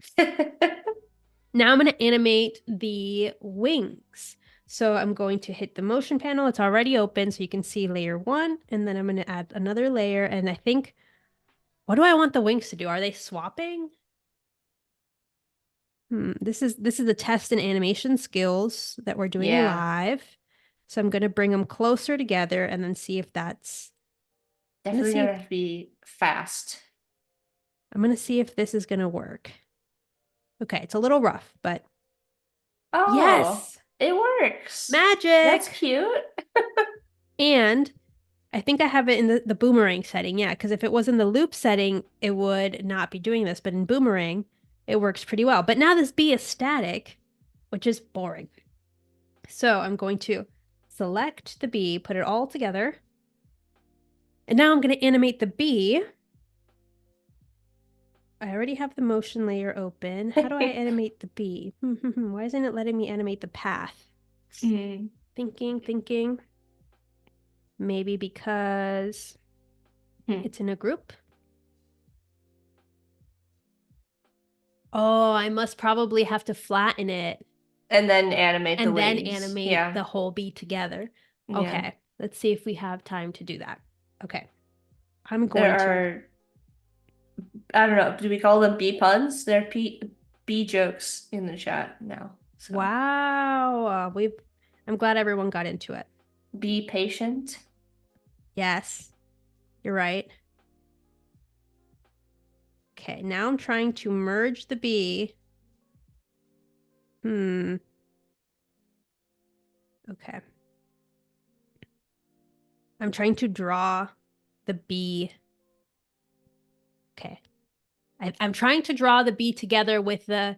Now I'm going to animate the wings. So I'm going to hit the motion panel. It's already open, so you can see layer 1. And then I'm going to add another layer. And I think, what do I want the wings to do? Are they swapping? This is the test and animation skills that we're doing Yeah, live. So I'm going to bring them closer together and then see if that's... I'm going to definitely see if gonna have to be fast. this is going to work. Okay, it's a little rough, but Oh, yes, it works. That's magic. cute. And I think I have it in the boomerang setting. Yeah, because if it was in the loop setting, it would not be doing this. But in boomerang, it works pretty well. But now this bee is static, which is boring. So I'm going to select the bee, put it all together. And now I'm going to animate the bee. I already have the motion layer open. How do I animate the bee? Why isn't it letting me animate the path? Mm. Thinking. Maybe because it's in a group. Oh, I must probably have to flatten it And then animate the and then wings. animate Yeah. the whole bee together. Yeah. Okay, let's see if we have time to do that. Okay, I'm There going to... are, I don't know, do we call them bee puns? They're bee jokes in the chat now. So Wow, I'm glad everyone got into it. be patient. Yes, you're right. Okay, now I'm trying to merge the bee. Okay. I'm trying to draw the bee. Okay. I'm trying to draw the bee together with the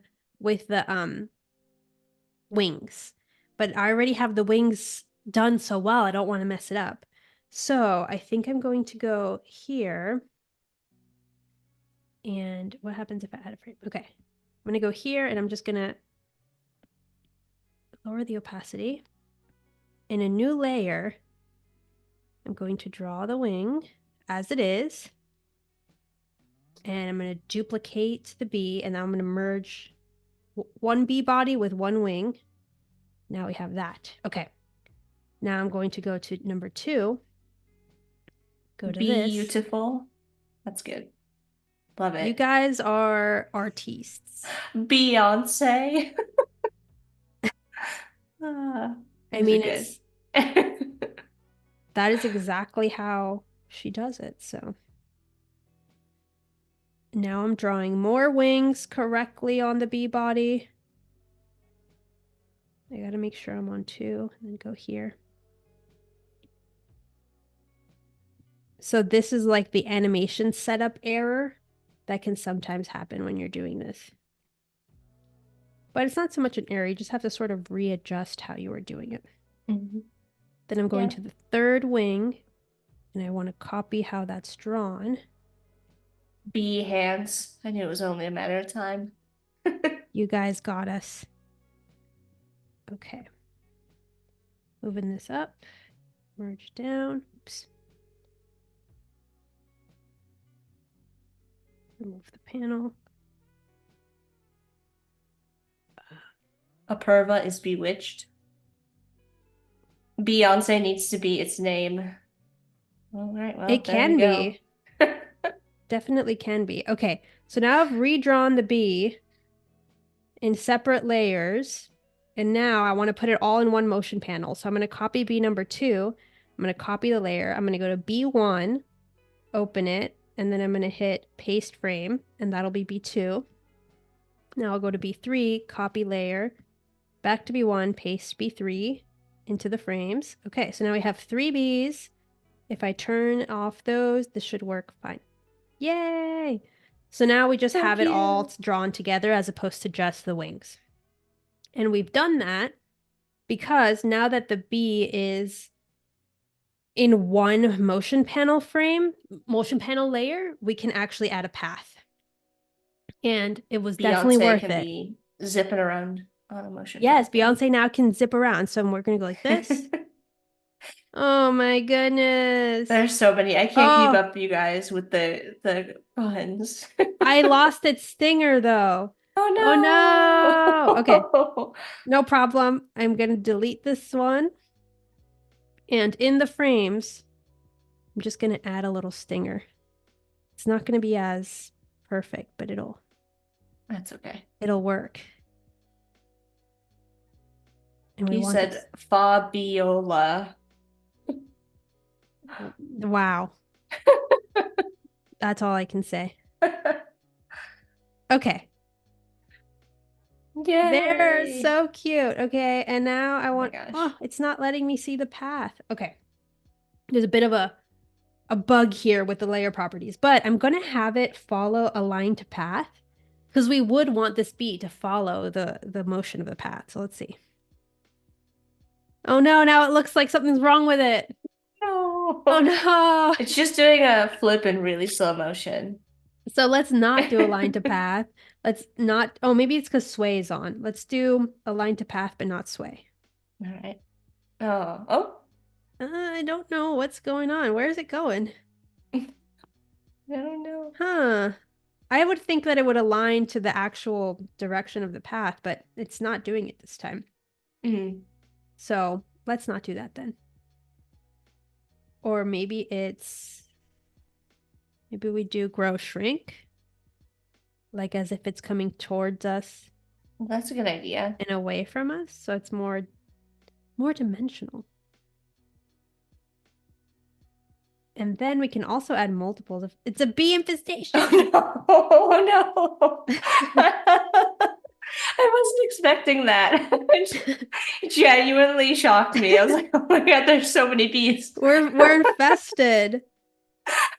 wings. But I already have the wings done so well, I don't want to mess it up. So I think I'm going to go here. And what happens if I add a frame? Okay. I'm going to go here and I'm just going to lower the opacity. In a new layer, I'm going to draw the wing as it is. And I'm going to duplicate the bee and now I'm going to merge one bee body with one wing. Now we have that. Okay. Now I'm going to go to number 2. Go to this. Beautiful. That's good. Love You it. guys are artists. Beyonce. I These are mean, good. that is exactly how she does it. So now I'm drawing more wings correctly on the bee body. I got to make sure I'm on 2 and then go here. So this is like the animation setup error that can sometimes happen when you're doing this. But it's not so much an error. You just have to sort of readjust how you are doing it. Mm-hmm. Then I'm going to the 3rd wing, and I want to copy how that's drawn. Bee hands. I knew it was only a matter of time. You guys got us. Okay. Moving this up. Merge down. Oops. Remove the panel. Apurva is bewitched. Beyonce needs to be its name. All right, well, It there we can go. be. Definitely can be. Okay. So now I've redrawn the bee in separate layers. And now I want to put it all in one motion panel. So I'm going to copy bee number 2. I'm going to copy the layer. I'm going to go to B1, open it, and then I'm going to hit paste frame, and that'll be B2. Now I'll go to B3, copy layer, back to B1, paste B3 into the frames. Okay, so now we have 3 bees. If I turn off those, this should work fine. Yay! So now we just have it all drawn together as opposed to just the wings. And we've done that because now that the bee is in one motion panel layer, we can actually add a path. And it was definitely worth can it. Be zipping around on a motion. Yes, Beyonce now can zip around. So we're going to go like this. Oh my goodness. There's so many. I can't keep up, you guys, with the buttons. I lost its stinger though. Oh no. Oh no. Okay. No problem. I'm going to delete this one. And in the frames, I'm just going to add a little stinger. It's not going to be as perfect, but That's okay. It'll work. And you said Fabiola. Wow. That's all I can say. Okay. Yay. They're so cute. Okay, and now I want... Oh, it's not letting me see the path. Okay. There's a bit of a bug here with the layer properties, but I'm going to have it follow a line to path because we would want this bee to follow the motion of the path. So let's see. Oh no, now it looks like something's wrong with it. No. Oh no. It's just doing a flip in really slow motion. So let's not do a line to path. Let's not... Oh, maybe it's because sway is on. Let's do a line to path, but not sway. All right. Oh. I don't know what's going on. Where is it going? I don't know. Huh. I would think that it would align to the actual direction of the path, but it's not doing it this time. Mm-hmm. So let's not do that then. Or maybe we do grow shrink. Like as if it's coming towards us. Well, that's a good idea. And away from us. So it's more dimensional. And then we can also add multiples of... It's a bee infestation. Oh no. I wasn't expecting that. It genuinely shocked me. I was like, oh my god, there's so many bees. We're infested.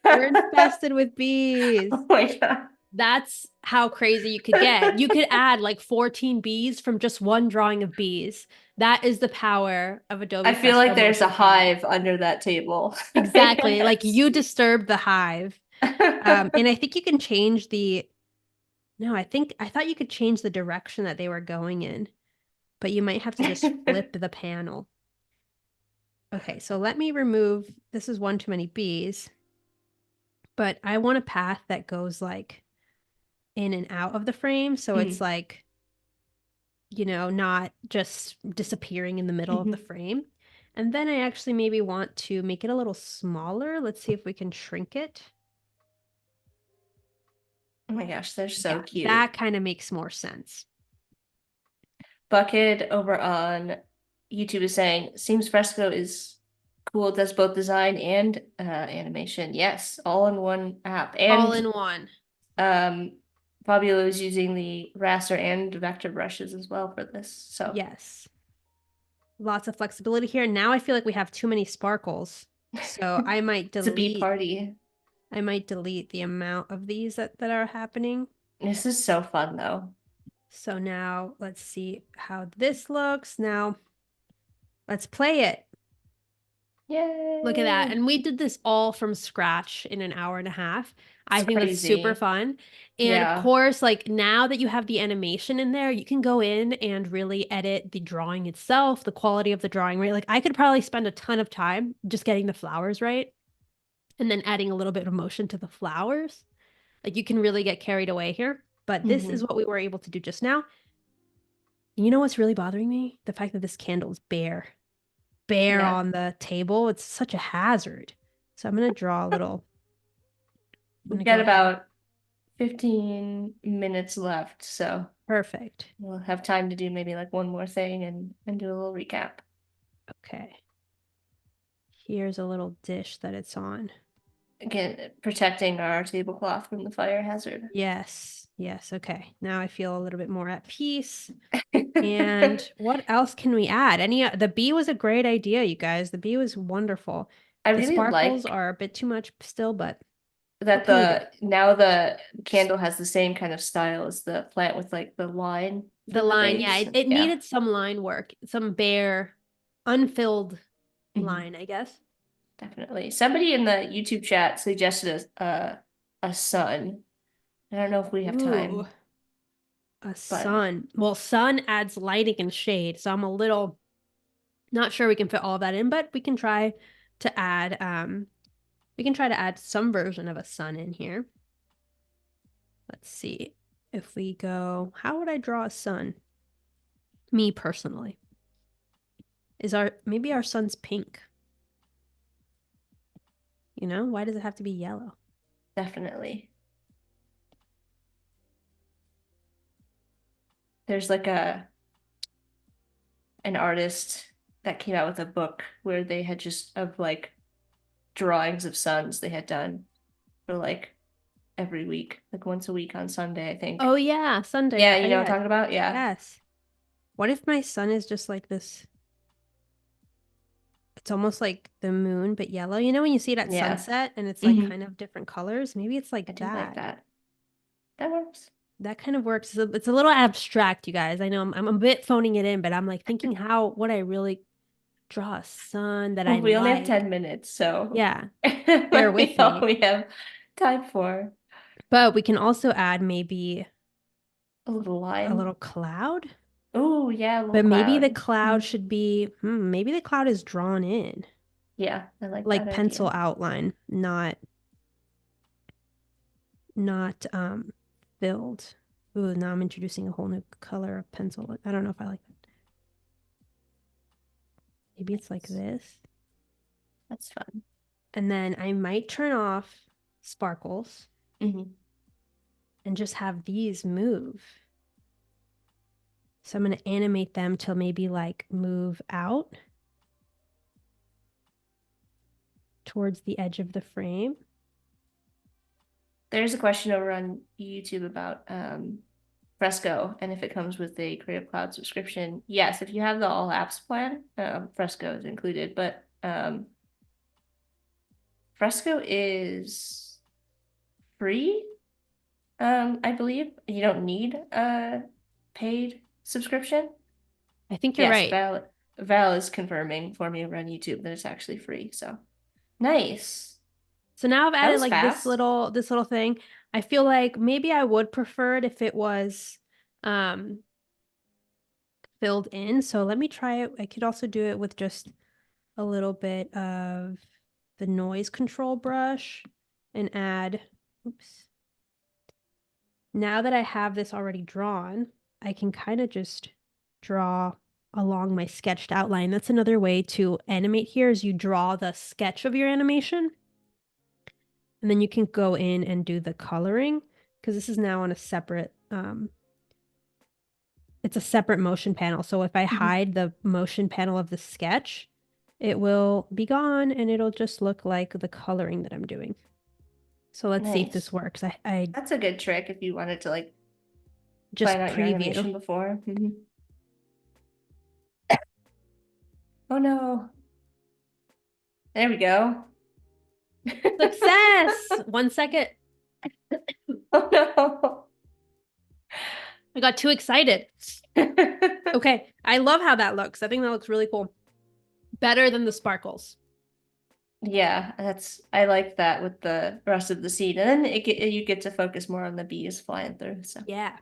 We're infested with bees. Oh my god. That's how crazy you could get. You could add like 14 bees from just one drawing of bees. That is the power of Adobe Fresco. I feel like there's a hive under that table. Exactly. Yes. Like you disturbed the hive. And I think you can change the... No, I thought you could change the direction that they were going in, but you might have to just flip the panel. Okay, so let me remove... This is one too many bees, but I want a path that goes like in and out of the frame. So it's like, you know, not just disappearing in the middle of the frame. And then I actually maybe want to make it a little smaller. Let's see if we can shrink it. Oh my gosh, they're so cute. That kind of makes more sense. Bucket over on YouTube is saying, seems Fresco is cool. It does both design and animation. Yes, all in one app. And all in one. Fabiola is using the raster and vector brushes as well for this. So yes, lots of flexibility here. Now I feel like we have too many sparkles, so I might delete. It's a bee party. I might delete the amount of these that are happening. This is so fun though. So now let's see how this looks. Now let's play it. Yay! Look at that. And we did this all from scratch in an hour and a half. I think that's super fun. And of course, like now that you have the animation in there, you can go in and really edit the drawing itself, the quality of the drawing, right? Like I could probably spend a ton of time just getting the flowers right and then adding a little bit of motion to the flowers. Like you can really get carried away here. But this is what we were able to do just now. You know what's really bothering me? The fact that this candle is bare on the table. It's such a hazard. So I'm going to draw a little. We've got about 15 minutes left, so perfect. We'll have time to do maybe like one more thing and do a little recap. Okay. here's a little dish that it's on. Again, protecting our tablecloth from the fire hazard. Yes, yes, okay. Now I feel a little bit more at peace. And what else can we add? The bee was a great idea, you guys. The bee was wonderful. I The really sparkles like are a bit too much still, but what that can we do? the candle has the same kind of style as the plant with like the line The for the line, yeah, base. it Yeah. needed some line work, some bare, unfilled Mhm. line, I guess. Definitely. Somebody in the YouTube chat suggested a sun. I don't know if we have Ooh, time, a but sun. Well, sun adds lighting and shade, so I'm a little not sure we can fit all of that in, but to add we can try to add some version of a sun in here. Let's see if we go, how would I draw a sun? Me personally. Maybe our sun's pink? You know, why does it have to be yellow? definitely. There's like a an artist that came out with a book where they had just of like drawings of suns they had done for like every week, like once a week on Sunday, I think. Oh yeah, Sunday. Yeah, you know what I'm Yeah, talking about? Yeah. yes. What if my sun is just like this? It's almost like the moon, but yellow. You know when you see it at Yeah. sunset and it's like Hmm. kind of different colors? Maybe it's like I do like that. that. That works. That kind of works. It's a little abstract, you guys. I know I'm a bit phoning it in, but I'm like thinking how would I really draw a sun that I Well, we only have like? 10 minutes, so Yeah, bear that'll be with all me. we have time for. But we can also add maybe A little a line. little cloud. Oh, yeah, a little But maybe the cloud. cloud Mhm. should be, maybe the cloud is drawn in, Yeah, I like that like pencil idea. outline, not filled. Ooh, now I'm introducing a whole new color of pencil. I don't know if I like that. Maybe it's like this. That's fun. And then I might turn off sparkles Hmm. and just have these move. So I'm going to animate them till maybe like move out towards the edge of the frame. There's a question over on YouTube about Fresco and if it comes with a Creative Cloud subscription. Yes, if you have the all apps plan, Fresco is included, but Fresco is free. I believe you don't need a paid subscription. I think you're Yes, right. Val is confirming for me over on YouTube that it's actually free. So nice. So now I've That added was like fast. this little thing. I feel like maybe I would prefer it if it was um filled in. So let me try it. I could also do it with just a little bit of the noise control brush and add, oops. Now that I have this already drawn, I can kind of just draw along my sketched outline. That's another way to animate here is you draw the sketch of your animation and then you can go in and do the coloring because this is now on a separate it's a separate motion panel. So if I Mhm. hide the motion panel of the sketch, it will be gone and it'll just look like the coloring that I'm doing. So let's see if this Nice. works. I That's a good trick if you wanted to like plan just out your preview. animation before. Oh no. There we go. Success! 1 second. Oh no. I got too excited. Okay, I love how that looks. I think that looks really cool. Better than the sparkles. Yeah, I like that with the rest of the scene. And then you get to focus more on the bees flying through. So Yeah.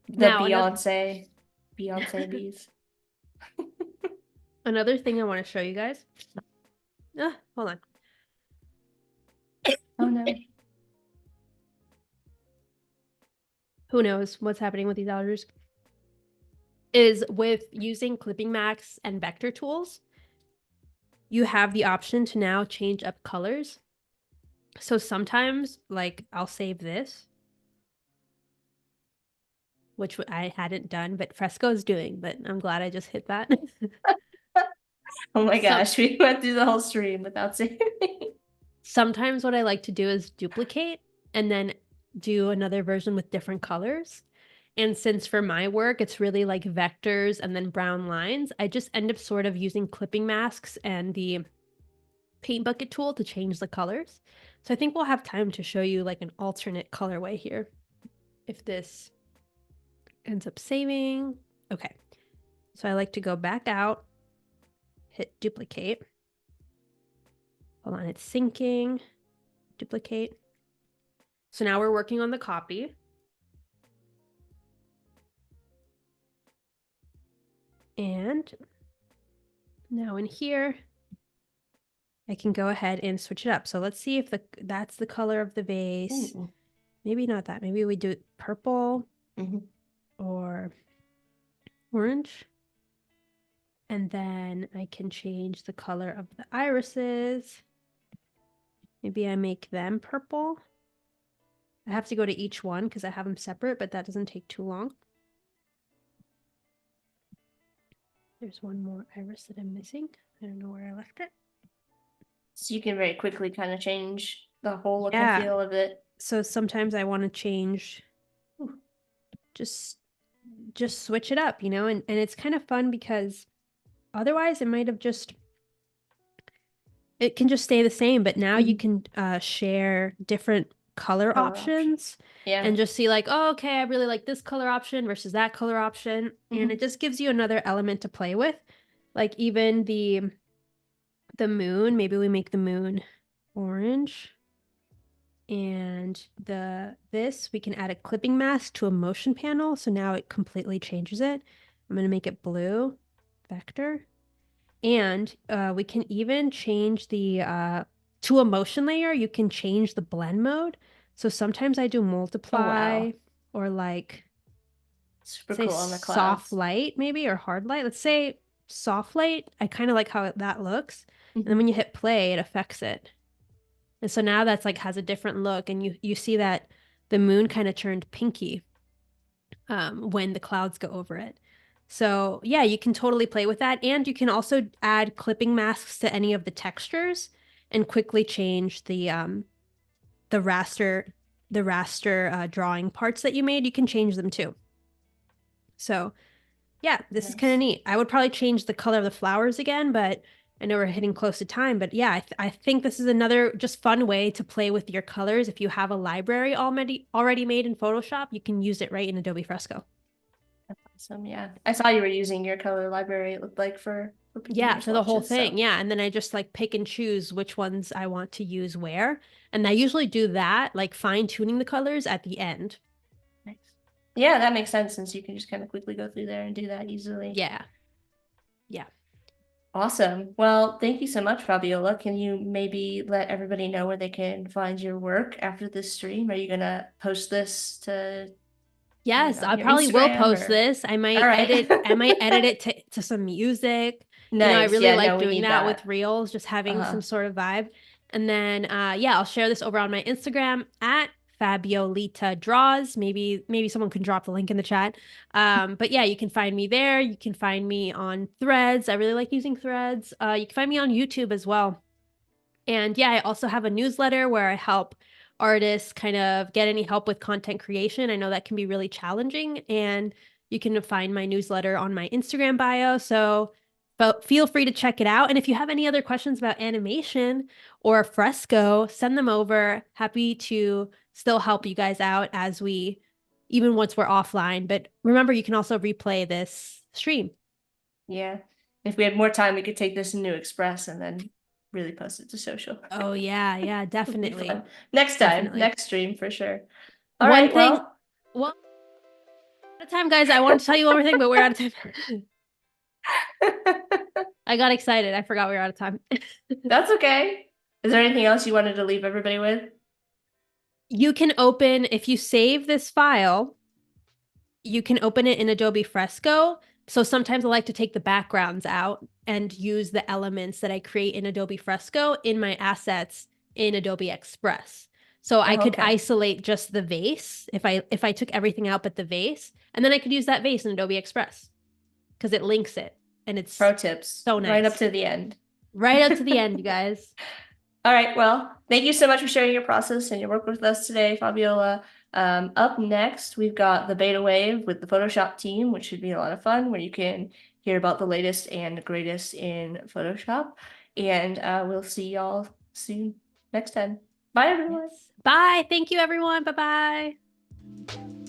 the Now, Beyonce bees. another thing I want to show you guys. Hold on. Oh no. Who knows what's happening with these allergies? Is with using Clipping Max and vector tools, you have the option to now change up colors. So sometimes, like, I'll save this, which I hadn't done, but Fresco is doing, but I'm glad I just hit that. Oh my Some gosh, we went through the whole stream without saying anything. sometimes what I like to do is duplicate and then do another version with different colors. And since for my work, it's really like vectors and then brown lines, I just end up sort of using clipping masks and the paint bucket tool to change the colors. So I think we'll have time to show you like an alternate colorway here. If this ends up saving. Okay. So I like to go back out, hit duplicate. Hold on, it's syncing. Duplicate. So now we're working on the copy. And now in here, I can go ahead and switch it up. So let's see if that's the color of the vase. Ooh. Maybe not that. Maybe we do purple or orange. And then I can change the color of the irises. Maybe I make them purple. I have to go to each one because I have them separate, but that doesn't take too long. There's one more iris that I'm missing. I don't know where I left it. So you can very quickly kind of change the whole look Yeah. and feel of it. So sometimes I want to change, just switch it up, you know, and it's kind of fun because otherwise it might have just, it can just stay the same, but now you can share different color options and just see like, oh, okay, I really like this color option versus that color option. And it just gives you another element to play with. Like even the moon, maybe we make the moon orange. And this, we can add a clipping mask to a motion panel. So now it completely changes it. I'm going to make it blue, vector. And we can even change the, to a motion layer, you can change the blend mode. So sometimes I do multiply or like, Super say cool on the soft clouds. light maybe, or hard light. Let's say soft light. I kind of like how that looks. And then when you hit play, it affects it. And so now that's like has a different look, and you see that the moon kind of turned pinky when the clouds go over it. So yeah, you can totally play with that, and you can also add clipping masks to any of the textures and quickly change the raster drawing parts that you made. You can change them too. So yeah, this is kind of neat. I would probably change the color of the flowers again, but I know we're hitting close to time. But yeah, I think this is another just fun way to play with your colors. If you have a library already made in Photoshop, you can use it right in Adobe Fresco. That's awesome. Yeah, I saw you were using your color library. It looked like for Yeah, for the whole swatches, thing. so. Yeah, and then I just like pick and choose which ones I want to use where, and I usually do that, like fine tuning the colors at the end. Nice. Yeah, that makes sense since you can just kind of quickly go through there and do that easily. Yeah. Yeah. Awesome. Well, thank you so much, Fabiola. Can you maybe let everybody know where they can find your work after this stream? Are you gonna post this to, Yes, I your probably will Instagram post or? this. I All might right. edit I might edit it to some music. You know, I Nice. really Yeah, like no, we doing need that with that. Reels, just having some Uh-huh. sort of vibe. And then yeah, I'll share this over on my Instagram at Fabiolita Draws. Maybe someone can drop the link in the chat. But yeah, you can find me there. You can find me on Threads. I really like using Threads. You can find me on YouTube as well. And yeah, I also have a newsletter where I help artists kind of get any help with content creation. I know that can be really challenging, and you can find my newsletter on my Instagram bio. So feel free to check it out. And if you have any other questions about animation or Fresco, send them over. Happy to still help you guys out even once we're offline. But remember, you can also replay this stream. Yeah. If we had more time, we could take this into Express and then really post it to social. Oh yeah, Would be definitely. fun. Next time, Definitely. next stream for sure. All One right, thing, well. well, out of time, guys. I wanted to tell you one more thing, but we're out of time. I got excited. I forgot we were out of time. That's okay. Is there anything else you wanted to leave everybody with? You can open, if you save this file, you can open it in Adobe Fresco. So sometimes I like to take the backgrounds out and use the elements that I create in Adobe Fresco in my assets in Adobe Express. So I could isolate just the vase if I took everything out but the vase, and then I could use that vase in Adobe Express because it links it. and it's Pro tips so right up nice. to the end. Right up to the end, you guys. All right. Well, thank you so much for sharing your process and your work with us today, Fabiola. Up next, we've got the beta wave with the Photoshop team, which should be a lot of fun, where you can hear about the latest and greatest in Photoshop. And we'll see y'all soon next time. Bye, everyone. Yes. Bye. Thank you, everyone. Bye bye.